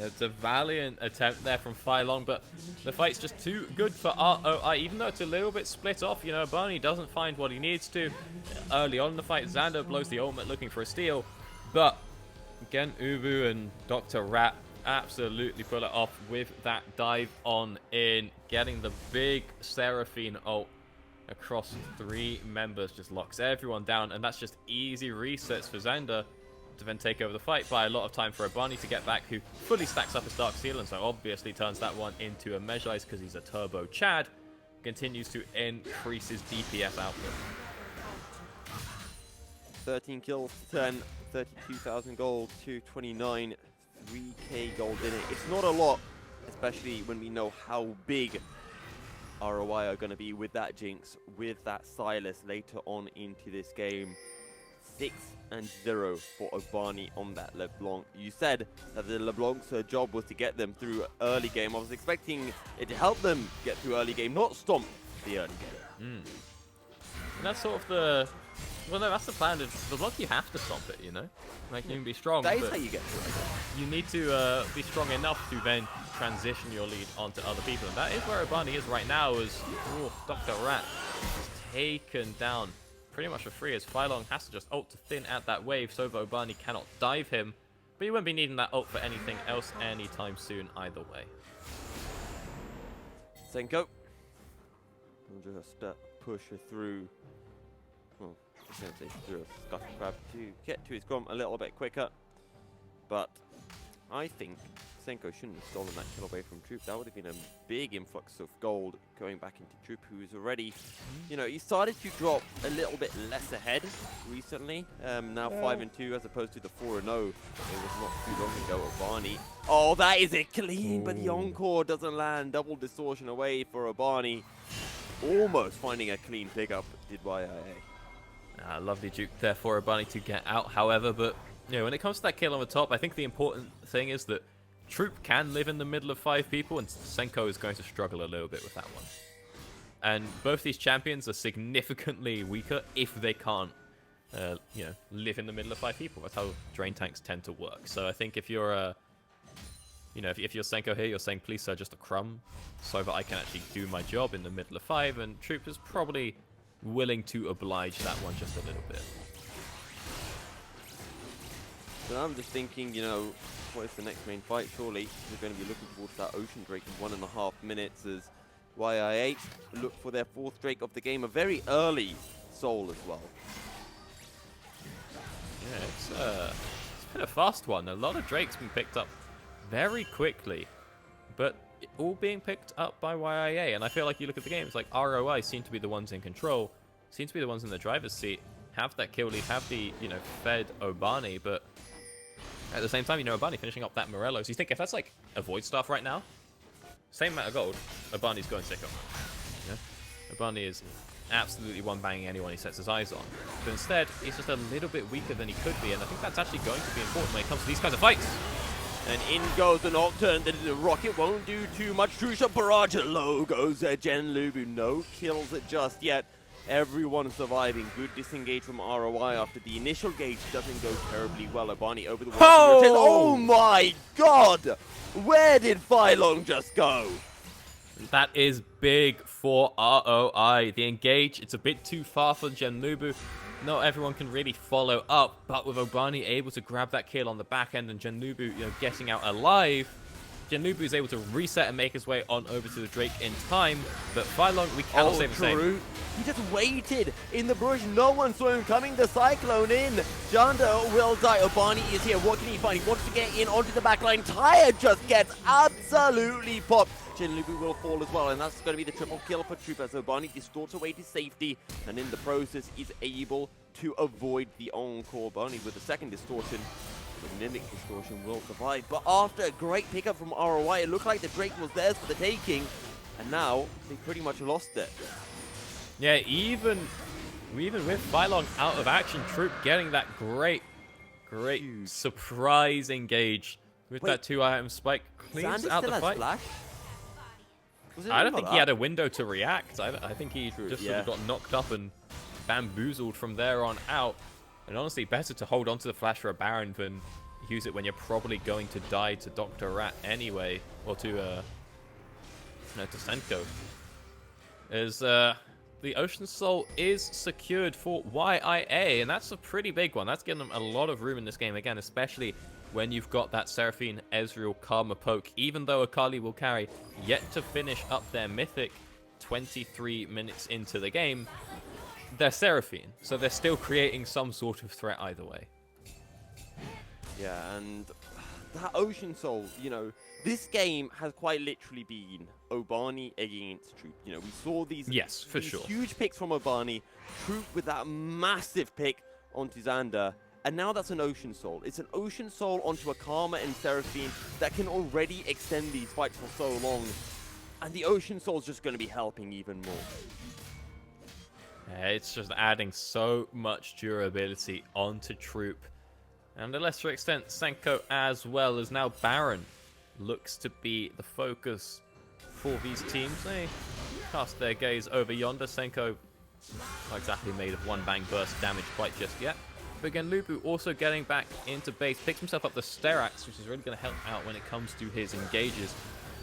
Speaker 2: It's a valiant attempt there from Phylon, but the fight's just too good for ROI, even though it's a little bit split off. You know, Barney doesn't find what he needs to early on in the fight. Xander blows the ultimate looking for a steal, but again, Ubu and Dr. Rat absolutely pull it off with that dive on in, getting the big Seraphine ult across 3 members, just locks everyone down, and that's just easy resets for Xander to then take over the fight. By a lot of time for Obani to get back, who fully stacks up his Dark Seal, and so obviously turns that one into a measure because he's a turbo Chad. Continues to increase his DPS output.
Speaker 1: 13 kills to 10, 32,000 gold to 29, 3k gold in it. It's not a lot, especially when we know how big ROI are going to be with that Jinx, with that Silas later on into this game. 6-0 for Obani on that LeBlanc. You said that the LeBlanc's job was to get them through early game. I was expecting it to help them get through early game, not stomp the early game.
Speaker 2: And that's sort of the Well, no, that's the plan. The block, you have to stop it, you know? Like, you can be strong,
Speaker 1: That is
Speaker 2: but
Speaker 1: how you get through it.
Speaker 2: you need to be strong enough to then transition your lead onto other people. And that is where Obani is right now, as Dr. Rat is taken down pretty much for free, as Phylong has to just ult to thin out that wave so that Obani cannot dive him. But you won't be needing that ult for anything else anytime soon either way.
Speaker 1: Senko will just push through. Well, I was going to say through a scuttle crab to get to his Grom a little bit quicker. But I think Senko shouldn't have stolen that kill away from Troop. That would have been a big influx of gold going back into Troop, who is already, you know, he started to drop a little bit less ahead recently. Now 5-2 as opposed to the 4-0. It was not too long ago of Barney. Oh, that is it clean, but the encore doesn't land. Double distortion away for Obani. Almost finding a clean pickup, did YIA.
Speaker 2: Lovely juke there for Obani to get out, however, but you know, when it comes to that kill on the top, I think the important thing is that Troop can live in the middle of 5 people, and Senko is going to struggle a little bit with that one. And both these champions are significantly weaker if they can't, you know, live in the middle of 5 people. That's how drain tanks tend to work. So I think if you're, you know, if you're Senko here, you're saying, please sir, just a crumb, so that I can actually do my job in the middle of 5, and Troop is probably willing to oblige that one just a little bit.
Speaker 1: So I'm just thinking, you know, what is the next main fight? Surely we're going to be looking towards that Ocean Drake in 1.5 minutes as YIA look for their 4th Drake of the game. A very early soul as well.
Speaker 2: Yeah, it's been a fast one. A lot of Drakes been picked up very quickly, but all being picked up by YIA. And I feel like you look at the games, like ROI seem to be the ones in control, seem to be the ones in the driver's seat, have that kill lead, have the, you know, fed Obani, but at the same time, you know, Obani finishing up that Morello. So you think if that's like a Void Staff right now, same amount of gold, Obani's going sicko. You know? Obani is absolutely one-banging anyone he sets his eyes on. But instead, he's just a little bit weaker than he could be, and I think that's actually going to be important when it comes to these kinds of fights.
Speaker 1: And in goes the Nocturne, the rocket won't do too much. True shot barrage, low goes Genlubu. No kills just yet. Everyone surviving. Good disengage from ROI after the initial gauge doesn't go terribly well. Obani over the wall. Oh my god! Where did Phylong just go?
Speaker 2: That is big for ROI. The engage, it's a bit too far for Genlubu. Not everyone can really follow up, but with Obani able to grab that kill on the back end and Genlubu, you know, getting out alive, Genlubu is able to reset and make his way on over to the Drake in time, but Phylong, we cannot save the same.
Speaker 1: He just waited in the brush. No one saw him coming. The Cyclone in. Janda will die. Obani is here. What can he find? He wants to get in onto the backline. Tire just gets absolutely popped. Genlubu will fall as well, and that's going to be the triple kill for Troop as Obani distorts away to safety, and in the process is able to avoid the encore. Obani with the second distortion. The Mimic distortion will survive, but after a great pickup from ROI, it looked like the Drake was theirs for the taking, and now they pretty much lost it.
Speaker 2: Yeah, even with Phylong out of action, Troop getting that great surprise engage with that 2-item spike, cleans out the fight. I don't think he had a window to react. I think he just sort of got knocked up and bamboozled from there on out. And honestly, better to hold onto the flash for a Baron than use it when you're probably going to die to Dr. Rat anyway, or to Senko. As the Ocean Soul is secured for YIA, and that's a pretty big one. That's giving them a lot of room in this game again, especially when you've got that Seraphine Ezreal Karma poke. Even though Akali will carry, yet to finish up their Mythic 23 minutes into the game, they're Seraphine, so they're still creating some sort of threat either way.
Speaker 1: Yeah, and that Ocean Soul, you know, this game has quite literally been Obani against Troop. You know, we saw these, huge picks from Obani, Troop with that massive pick onto Xander, and now that's an Ocean Soul. It's an Ocean Soul onto a Karma and Seraphine that can already extend these fights for so long, and the Ocean Soul's just going to be helping even more.
Speaker 2: It's just adding so much durability onto Troop. And to a lesser extent, Senko as well, as now Baron looks to be the focus for these teams. They cast their gaze over yonder. Senko Not exactly made of one bang burst damage quite just yet. But again, Lubu also getting back into base, picks himself up the Sterax, which is really going to help out when it comes to his engages,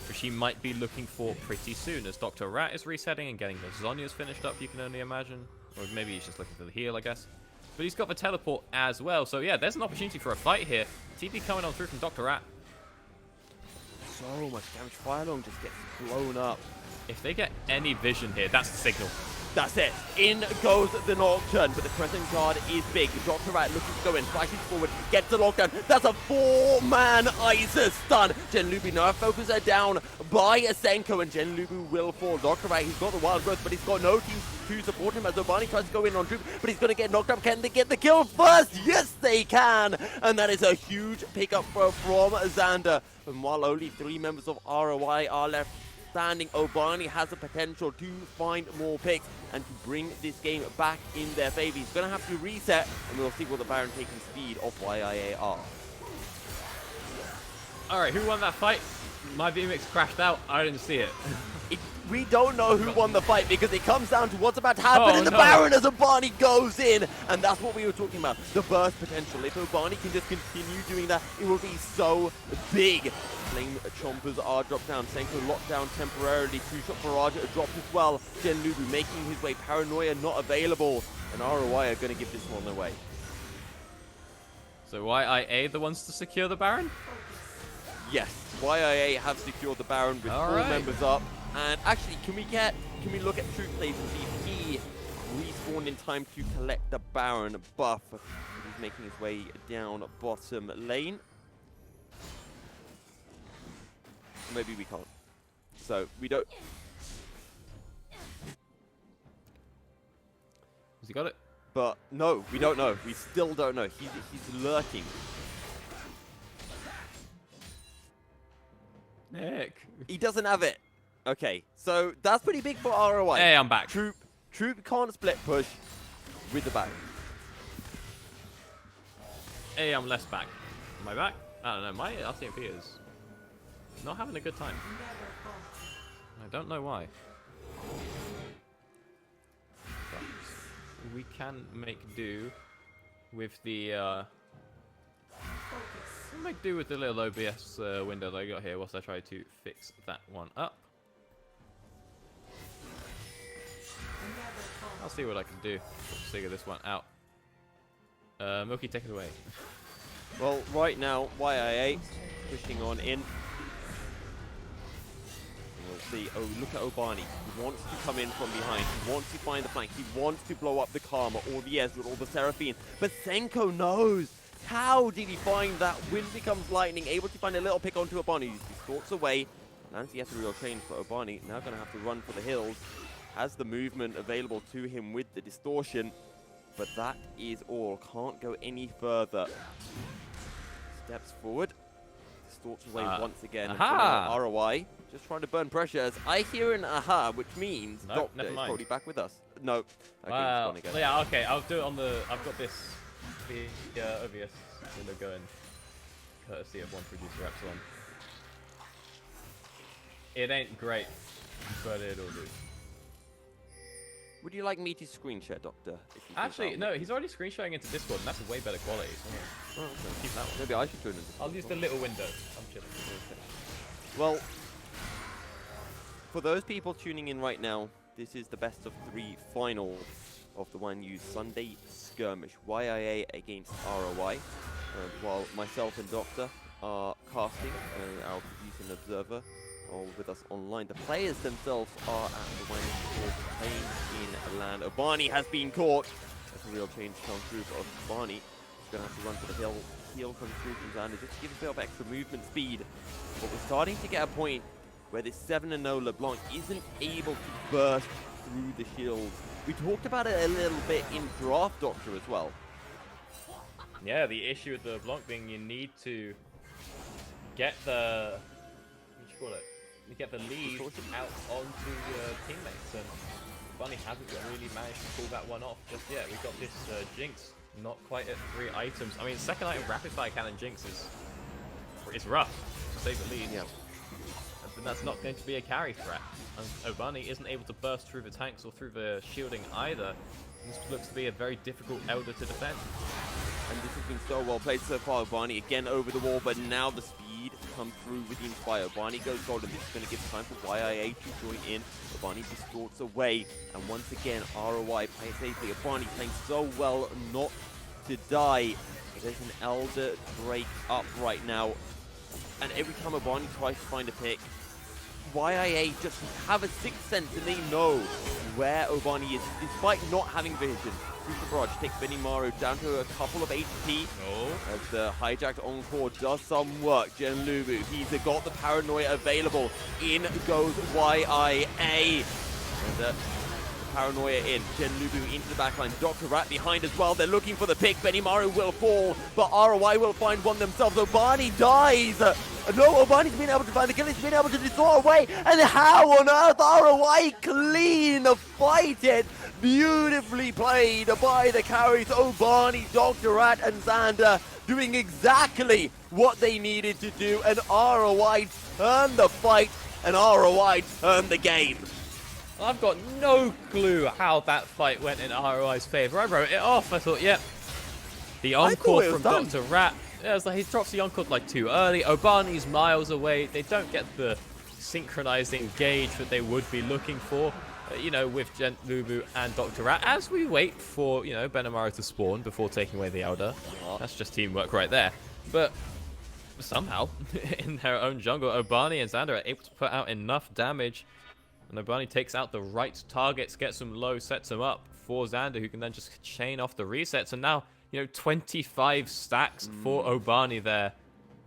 Speaker 2: which he might be looking for pretty soon, as Dr. Rat is resetting and getting the Zhonya's finished up, you can only imagine. Or maybe he's just looking for the heal, I guess. But he's got the teleport as well, so yeah, there's an opportunity for a fight here. TP coming on through from Dr. Rat.
Speaker 1: So much damage. Firelong just gets blown up.
Speaker 2: If they get any vision here, that's the signal.
Speaker 1: That's it. In goes the Nocturne, but the Crescent Guard is big. Dr. Rat looking to go in, flashes forward, gets the lockdown. That's a 4-man Ice stun. Genlubu now focus her down by Senko, and Genlubu will fall. Dr. Rat, he's got the wild growth, but he's got no team to support him as Obani tries to go in on Droop, but he's going to get knocked up. Can they get the kill first? Yes, they can. And that is a huge pickup from Xander. And while only 3 members of ROI are left standing, Obani has the potential to find more picks and to bring this game back in their favor. He's going to have to reset, and we'll see what the Baron taking speed of YIA are.
Speaker 2: Alright, who won that fight? My VMix crashed out. I didn't see it.
Speaker 1: We don't know who won the fight because it comes down to what's about to happen in the
Speaker 2: no.
Speaker 1: Baron as Obani goes in. And that's what we were talking about, the burst potential. If Obani can just continue doing that, it will be so big. Flame Chompers are dropped down. Senko locked down temporarily. 2-shot barrage dropped as well. Genlubu making his way. Paranoia not available. And ROI are going to give this one away.
Speaker 2: So YIA the ones to secure the Baron?
Speaker 1: Yes, YIA have secured the Baron with 4 members up. And actually, can we look at True Plays and see if he respawned in time to collect the Baron buff? He's making his way down bottom lane. Maybe we can't. So we don't.
Speaker 2: Has he got it?
Speaker 1: But no, we don't know. We still don't know. He's lurking.
Speaker 2: Nick.
Speaker 1: He doesn't have it. Okay, so that's pretty big for ROI.
Speaker 2: Hey, I'm back.
Speaker 1: Troop can't split push with the Baron.
Speaker 2: Hey, I'm less back. Am I back? I don't know. My RTMP is not having a good time. I don't know why. But we can make do with the little OBS window that I got here whilst I try to fix that one up. I'll see what I can do to figure this one out. Milky, take it away.
Speaker 1: Well, right now, YIA pushing on in. We'll see. Oh, look at Obani. He wants to come in from behind. He wants to find the flank. He wants to blow up the Karma or the Ezreal or the Seraphine. But Senko knows. How did he find that? Wind becomes lightning, able to find a little pick onto Obani. He stalks away. Nancy has a real change for Obani. Now going to have to run for the hills. Has the movement available to him with the distortion. But that is all. Can't go any further. Steps forward. Distorts away once again.
Speaker 2: Aha!
Speaker 1: ROI just trying to burn pressure as I hear an aha, which means
Speaker 2: Nope,
Speaker 1: Doctor
Speaker 2: never
Speaker 1: is
Speaker 2: mind.
Speaker 1: probably back with us. No. Okay,
Speaker 2: Wow.
Speaker 1: he's gone again.
Speaker 2: Yeah, okay. I'll do it on the. I've got this. The OBS window going, courtesy of one producer Epsilon. It ain't great, but it'll do.
Speaker 1: Would you like me to screen share, Doctor? If you think
Speaker 2: Actually,
Speaker 1: that'll
Speaker 2: no,
Speaker 1: make
Speaker 2: he's already screen sharing into Discord, and that's a way better quality. So
Speaker 1: Oh, okay.
Speaker 2: keep that one.
Speaker 1: Maybe I should join in.
Speaker 2: I'll use the little window. I'm chilling.
Speaker 1: Well, for those people tuning in right now, this is the best of 3 final of the YNU Sunday skirmish. YIA against ROI. While myself and Doctor are casting, our producer and observer are with us online. The players themselves are at the YNU playing in land. Obani has been caught. That's a real change comes through of Obani. He's going to have to run for the hill. Heal comes through from Xander just to give a bit of extra movement speed. But we're starting to get a point where this 7-0 LeBlanc isn't able to burst through the shields. We talked about it a little bit in Draft Doctor as well.
Speaker 2: Yeah, the issue with the LeBlanc being you need to get the what do you call it? You get the lead out onto your teammates, and Bunny hasn't really managed to pull that one off just yet. We've got this Jinx, not quite at 3 items. I mean, second item Rapid Fire Cannon Jinx is rough, to say the least.
Speaker 1: Yeah.
Speaker 2: then that's not going to be a carry threat. And Obani isn't able to burst through the tanks or through the shielding either. This looks to be a very difficult Elder to defend.
Speaker 1: And this has been so well played so far. Barney again over the wall, but now the speed comes through with the Inspire. Barney goes gold, and this is going to give time for YIA to join in. Barney distorts away, and once again, ROI plays safely. Barney playing so well not to die. There's an Elder break up right now, and every time Barney tries to find a pick, YIA just have a sixth sense and they know where Obani is, despite not having vision. Super Barrage takes Benimaru down to a couple of HP. As the hijacked Encore does some work. Genlubu, he's got the Paranoia available. In goes YIA. And the Paranoia in. Genlubu into the backline. Dr. Rat behind as well. They're looking for the pick. Benimaru will fall, but ROI will find one themselves. Obani dies. No, Obani's been able to find the kill. He's been able to distort away. And how on earth ROI clean fight it? Beautifully played by the carries. Obani, Dr. Rat, and Xander doing exactly what they needed to do. And ROI turned the fight, and ROI turned the game.
Speaker 2: I've got no clue how that fight went in ROI's favor. I wrote it off. I thought, yep. The Encore from Dr. Rat. Yeah, it's like he drops the Encore like too early. Obani's miles away. They don't get the synchronized engage that they would be looking for, you know, with Lubu and Dr. Rat. As we wait for, you know, Benimaru to spawn before taking away the Elder. That's just teamwork right there. But somehow, in their own jungle, Obani and Xander are able to put out enough damage. And Obani takes out the right targets, gets them low, sets them up for Xander, who can then just chain off the resets. And now, you know, 25 stacks for Obani there.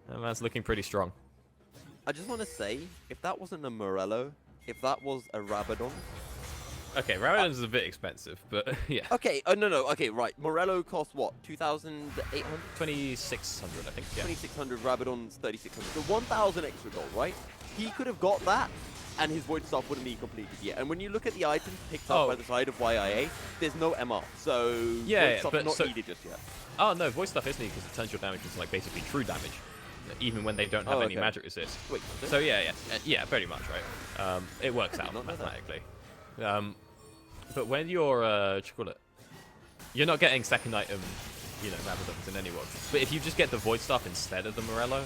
Speaker 2: And that's looking pretty strong.
Speaker 1: I just want to say, if that wasn't a Morello, if that was a Rabadon...
Speaker 2: Okay, Rabadon's is a bit expensive, but yeah.
Speaker 1: Okay, no, okay, right. Morello costs what? 2,800?
Speaker 2: 2,600, I think, yeah.
Speaker 1: 2,600, Rabadon's 3,600. So 1,000 extra gold, right? He could have got that, and his Void Staff wouldn't be completed yet. And when you look at the items picked up by the side of YIA, there's no MR, so Void Staff not needed just yet.
Speaker 2: Oh no, Void Staff is needed because it turns your damage into like basically true damage, even when they don't have any magic resist.
Speaker 1: Wait,
Speaker 2: so yeah, very much right. It works out mathematically. But when you're you're not getting second item, you know, Mavadons in any world. But if you just get the Void Staff instead of the Morello,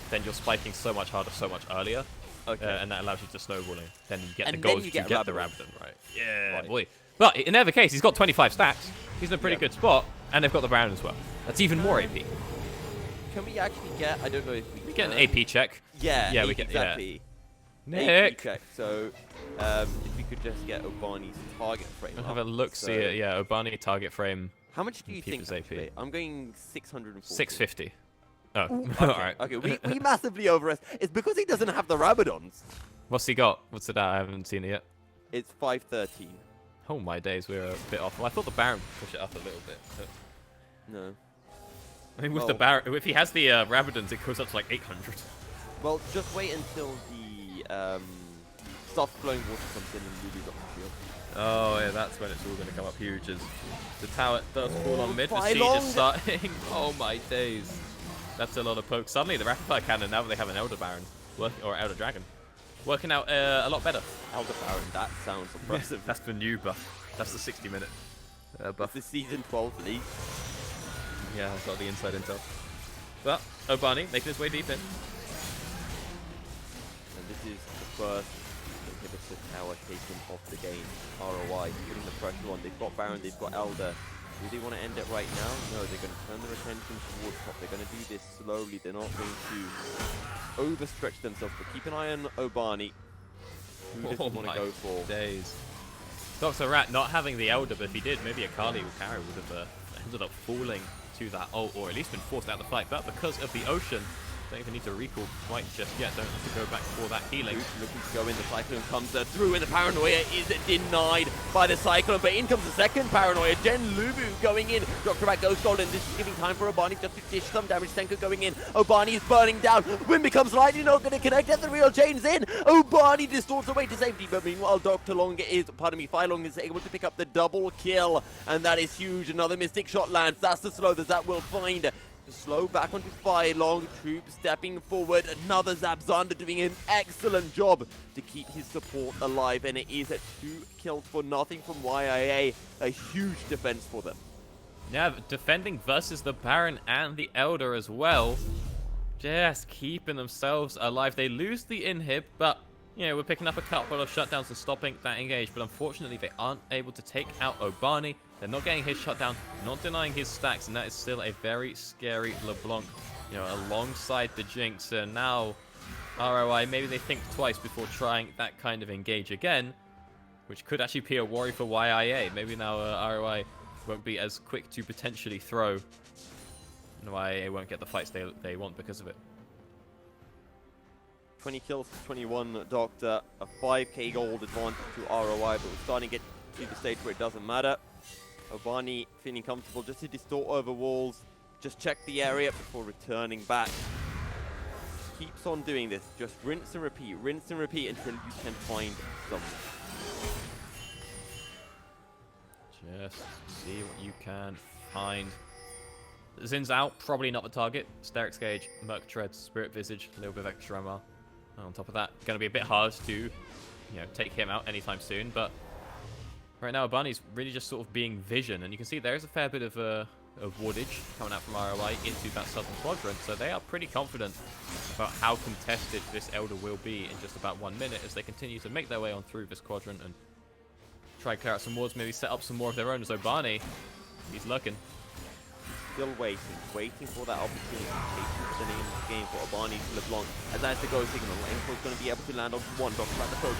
Speaker 2: then you're spiking so much harder, so much earlier. Okay. And that allows you to snowball it. Then you get the gold to get the Rabadon, right? Yeah, boy. But in every case, he's got 25 stacks. He's in a pretty good spot, and they've got the Baron as well. That's even more AP.
Speaker 1: Can we actually get? I don't know if we
Speaker 2: get an AP check.
Speaker 1: Yeah,
Speaker 2: we get
Speaker 1: exactly.
Speaker 2: Yeah.
Speaker 1: AP check. So if we could just get Obani's target frame.
Speaker 2: I'll have a look. See it. Yeah, Obani target frame.
Speaker 1: How much do you think?
Speaker 2: AP?
Speaker 1: I'm going 640.
Speaker 2: 650. Oh,
Speaker 1: okay.
Speaker 2: All right.
Speaker 1: Okay, we massively overestimate. It's because he doesn't have the Rabadons.
Speaker 2: What's he got? What's it at? I haven't seen it yet.
Speaker 1: It's 513.
Speaker 2: Oh my days, we're a bit off. Well, I thought the Baron would push it up a little bit. But...
Speaker 1: No.
Speaker 2: I mean, with the Baron, if he has the Rabadons, it goes up to like 800.
Speaker 1: Well, just wait until the soft flowing water comes in and Ruby's up the shield.
Speaker 2: Oh yeah, that's when it's all going to come up huge as the tower does fall on mid. The siege is starting. Oh my days. That's a lot of pokes. Suddenly the Rapid Fire Cannon, now that they have an Elder Baron, or Elder Dragon, working out a lot better.
Speaker 1: Elder Baron, that sounds impressive.
Speaker 2: That's the new buff. That's the 60-minute buff.
Speaker 1: It's the Season 12 league.
Speaker 2: Yeah, I've got the inside intel. But Obani making his way deep in.
Speaker 1: And this is the first inhibitor tower taken off the game. ROI, putting the pressure on. They've got Baron, they've got Elder. Do they want to end it right now? No, they're going to turn their attention towards top. They're going to do this slowly. They're not going to overstretch themselves. But keep an eye on Obani. Who does he want to go for?
Speaker 2: Days. Dr. Rat not having the Elder, but if he did, maybe a Kali with carry would have ended up falling to that ult, or at least been forced out of the fight. But because of the ocean, don't even need to recall quite just yet. Don't have to go back for that healing.
Speaker 1: Looking to go in. The Cyclone comes through, and the Paranoia is denied by the Cyclone. But in comes the second Paranoia. Genlubu going in. Dr. Rat goes golden. This is giving time for Obani just to dish some damage. Senko going in. Obani is burning down. Wind becomes lightning. Not going to connect. As the real chain's in. Obani distorts away to safety. But meanwhile, Phylong is able to pick up the double kill. And that is huge. Another Mystic Shot lands. That's the slow that will find Slow back onto Fylong. Troop stepping forward. Another Zabzander doing an excellent job to keep his support alive. And it is 2 kills for nothing from YIA. A huge defense for them.
Speaker 2: Yeah, defending versus the Baron and the Elder as well. Just keeping themselves alive. They lose the inhib, but we're picking up a couple of shutdowns and stopping that engage. But unfortunately, they aren't able to take out Obani. They're not getting his shutdown, not denying his stacks, and that is still a very scary LeBlanc, alongside the Jinx. And now ROI, maybe they think twice before trying that kind of engage again, which could actually be a worry for YIA. Maybe now ROI won't be as quick to potentially throw, and YIA won't get the fights they want because of it.
Speaker 1: 20 kills to 21, Doctor. A 5k gold advantage to ROI, but we're starting to get to the stage where it doesn't matter. Obani feeling comfortable just to distort over walls, just check the area before returning back. Keeps on doing this, just rinse and repeat until you can find someone.
Speaker 2: Just see what you can find. Zin's out, probably not the target. Sterix Gauge, Merc Treads, Spirit Visage, a little bit of extra MR. On top of that, going to be a bit hard to, take him out anytime soon, but right now, Obani's really just sort of being vision, and you can see there is a fair bit of wardage coming out from ROI into that southern quadrant, so they are pretty confident about how contested this Elder will be in just about 1 minute as they continue to make their way on through this quadrant and try to clear out some wards, maybe set up some more of their own. As Obani, he's lurking.
Speaker 1: Still waiting for that opportunity. Patience the name of the game for Obani to LeBlanc. As that's the go signal, Enko's going to be able to land on 1. Doctor at the focus.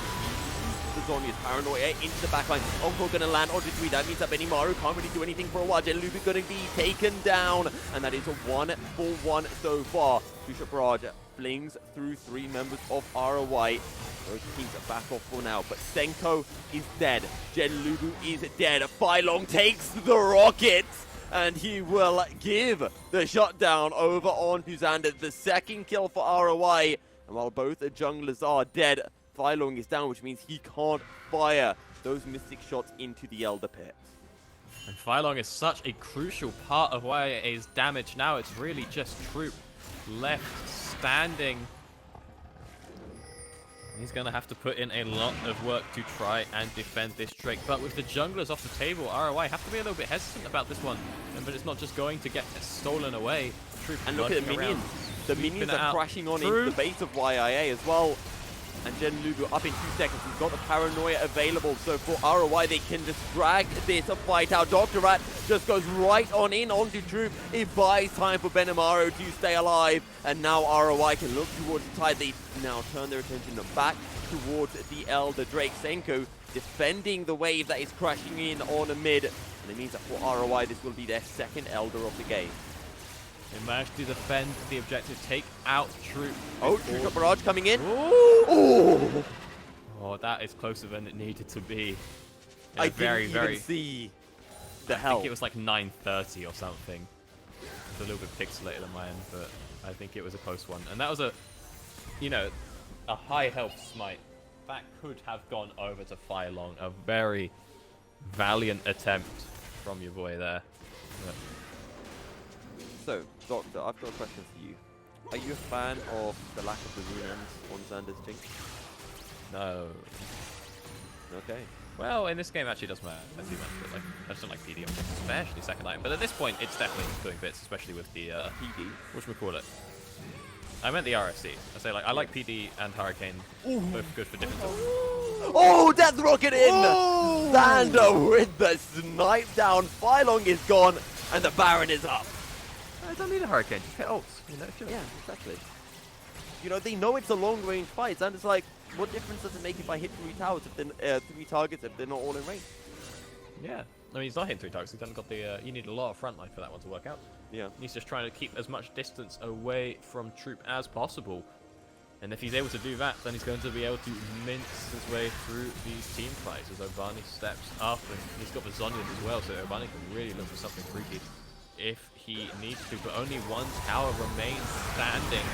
Speaker 1: The Zonya's paranoia into the backline. Enko going to land onto 3. That means that Benimaru can't really do anything for a while. Jelubi going to be taken down. And that is a 1-for-1 so far. Bishop Raj flings through 3 members of ROI. Those teams are back off for now. But Senko is dead. Jelubu is dead. Fylong takes the rocket. And he will give the shutdown over onto Xander. The second kill for ROI. And while both the junglers are dead, Fylong is down, which means he can't fire those mystic shots into the Elder Pit.
Speaker 2: And Fylong is such a crucial part of YIA's damage now. It's really just Troop left standing. He's going to have to put in a lot of work to try and defend this Drake. But with the junglers off the table, ROI have to be a little bit hesitant about this one. But it's not just going to get stolen away. Troop
Speaker 1: and look at the minions. The minions are crashing on into the base of YIA as well. And Jelubu up in 2 seconds. He's got the paranoia available. So for ROI, they can just drag this fight out. Dr. Rat just goes right on in onto Troop. It buys time for Benimaru to stay alive. And now ROI can look towards the tide. They now turn their attention back towards the Elder. Drake Senko defending the wave that is crashing in on a mid. And it means that for ROI, this will be their second Elder of the game.
Speaker 2: They managed to defend the objective, take out Troop.
Speaker 1: Oh, Troop Barrage coming in.
Speaker 2: Ooh. Oh, that is closer than it needed to be.
Speaker 1: I didn't even see the hell.
Speaker 2: I think it was like 9:30 or something. It's a little bit pixelated on my end, but I think it was a close one. And that was a high health smite. That could have gone over to Fylong. A very valiant attempt from your boy there. But
Speaker 1: so, Doctor, I've got a question for you. Are you a fan of the lack of the runes on Xander's Jinx?
Speaker 2: no.
Speaker 1: Okay.
Speaker 2: Well, in this game, actually does matter. As you mentioned, like, I just don't like PD objects, especially second item. But at this point, it's definitely doing bits, especially with the
Speaker 1: PD.
Speaker 2: Whatchamacallit. I meant the RFC. I say, like, I like PD and Hurricane, both good for different things.
Speaker 1: Oh, Death Rocket in! Oh! Xander with the snipe down. Fylong is gone, and the Baron is up.
Speaker 2: I don't need a Hurricane, just hit ults. Sure.
Speaker 1: Yeah, exactly. They know it's a long-range fight. Xander's like, what difference does it make if I hit 3 towers, if they're 3 targets, if they're not all in range?
Speaker 2: Yeah. I mean, he's not hitting 3 targets. He's got the. You need a lot of front line for that one to work out.
Speaker 1: Yeah.
Speaker 2: He's just trying to keep as much distance away from Troop as possible. And if he's able to do that, then he's going to be able to mince his way through these team fights as Obani steps up. And he's got the Zonyas as well, so Obani can really look for something freaky if he needs to. But only 1 tower remains standing.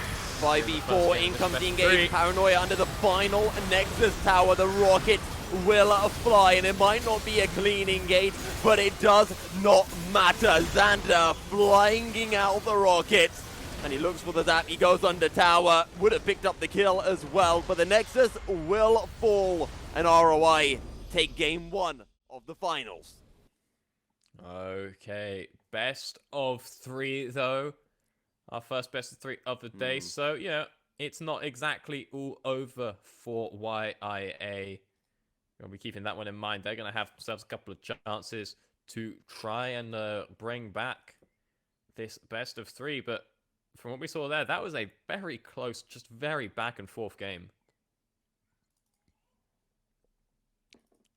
Speaker 1: 5v4 incoming engage. Paranoia under the final Nexus tower. The rocket will fly, and it might not be a clean engage, but it does not matter. Xander flying out the rockets, and he looks for the zap. He goes under tower, would have picked up the kill as well, but the Nexus will fall, and ROI take game 1 of the finals.
Speaker 2: Okay, best of 3 though. Our first best of 3 of the day. So, yeah, it's not exactly all over for YIA. We'll be keeping that one in mind. They're going to have themselves a couple of chances to try and bring back this best of 3. But from what we saw there, that was a very close, just very back and forth game.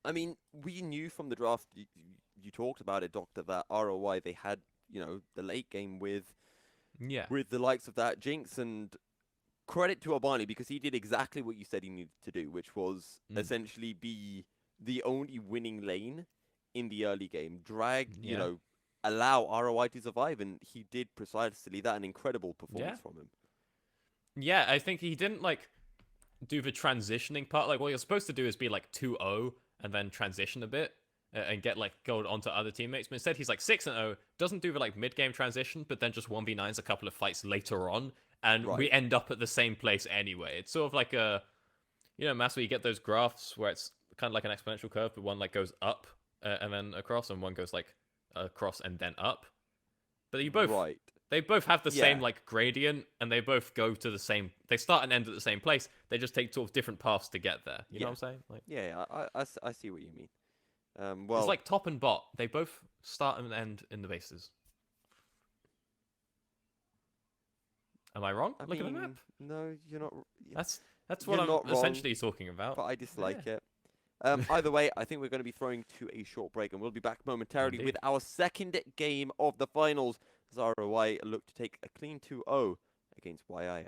Speaker 1: I mean, we knew from the draft, you talked about it, Doctor, that ROI, they had, you know, the late game with the likes of that Jinx, and credit to Abani because he did exactly what you said he needed to do, which was essentially be the only winning lane in the early game. Drag, you know, allow ROI to survive, and he did precisely that. An incredible performance from him.
Speaker 2: Yeah, I think he didn't, like, do the transitioning part. Like, what you're supposed to do is be, like, 2-0 and then transition a bit and get, like, gold onto other teammates. But instead, he's, like, 6-0, doesn't do the, like, mid-game transition, but then just 1v9s a couple of fights later on. And we end up at the same place anyway. It's sort of like a, you know, Mass, where you get those graphs where it's kind of like an exponential curve, but one, like, goes up and then across, and one goes, like, across and then up. But you both... They both have the same, like, gradient, and they both go to the same... They start and end at the same place. They just take sort of different paths to get there. You know what I'm saying? Like,
Speaker 1: I see what you mean. Well,
Speaker 2: it's like top and bot. They both start and end in the bases. Am I wrong? Look at the map.
Speaker 1: No, you're not.
Speaker 2: That's what I'm essentially talking about.
Speaker 1: But I dislike it. Either way, I think we're going to be throwing to a short break, and we'll be back momentarily with our second game of the finals as ROI look to take a clean 2-0 against YIA.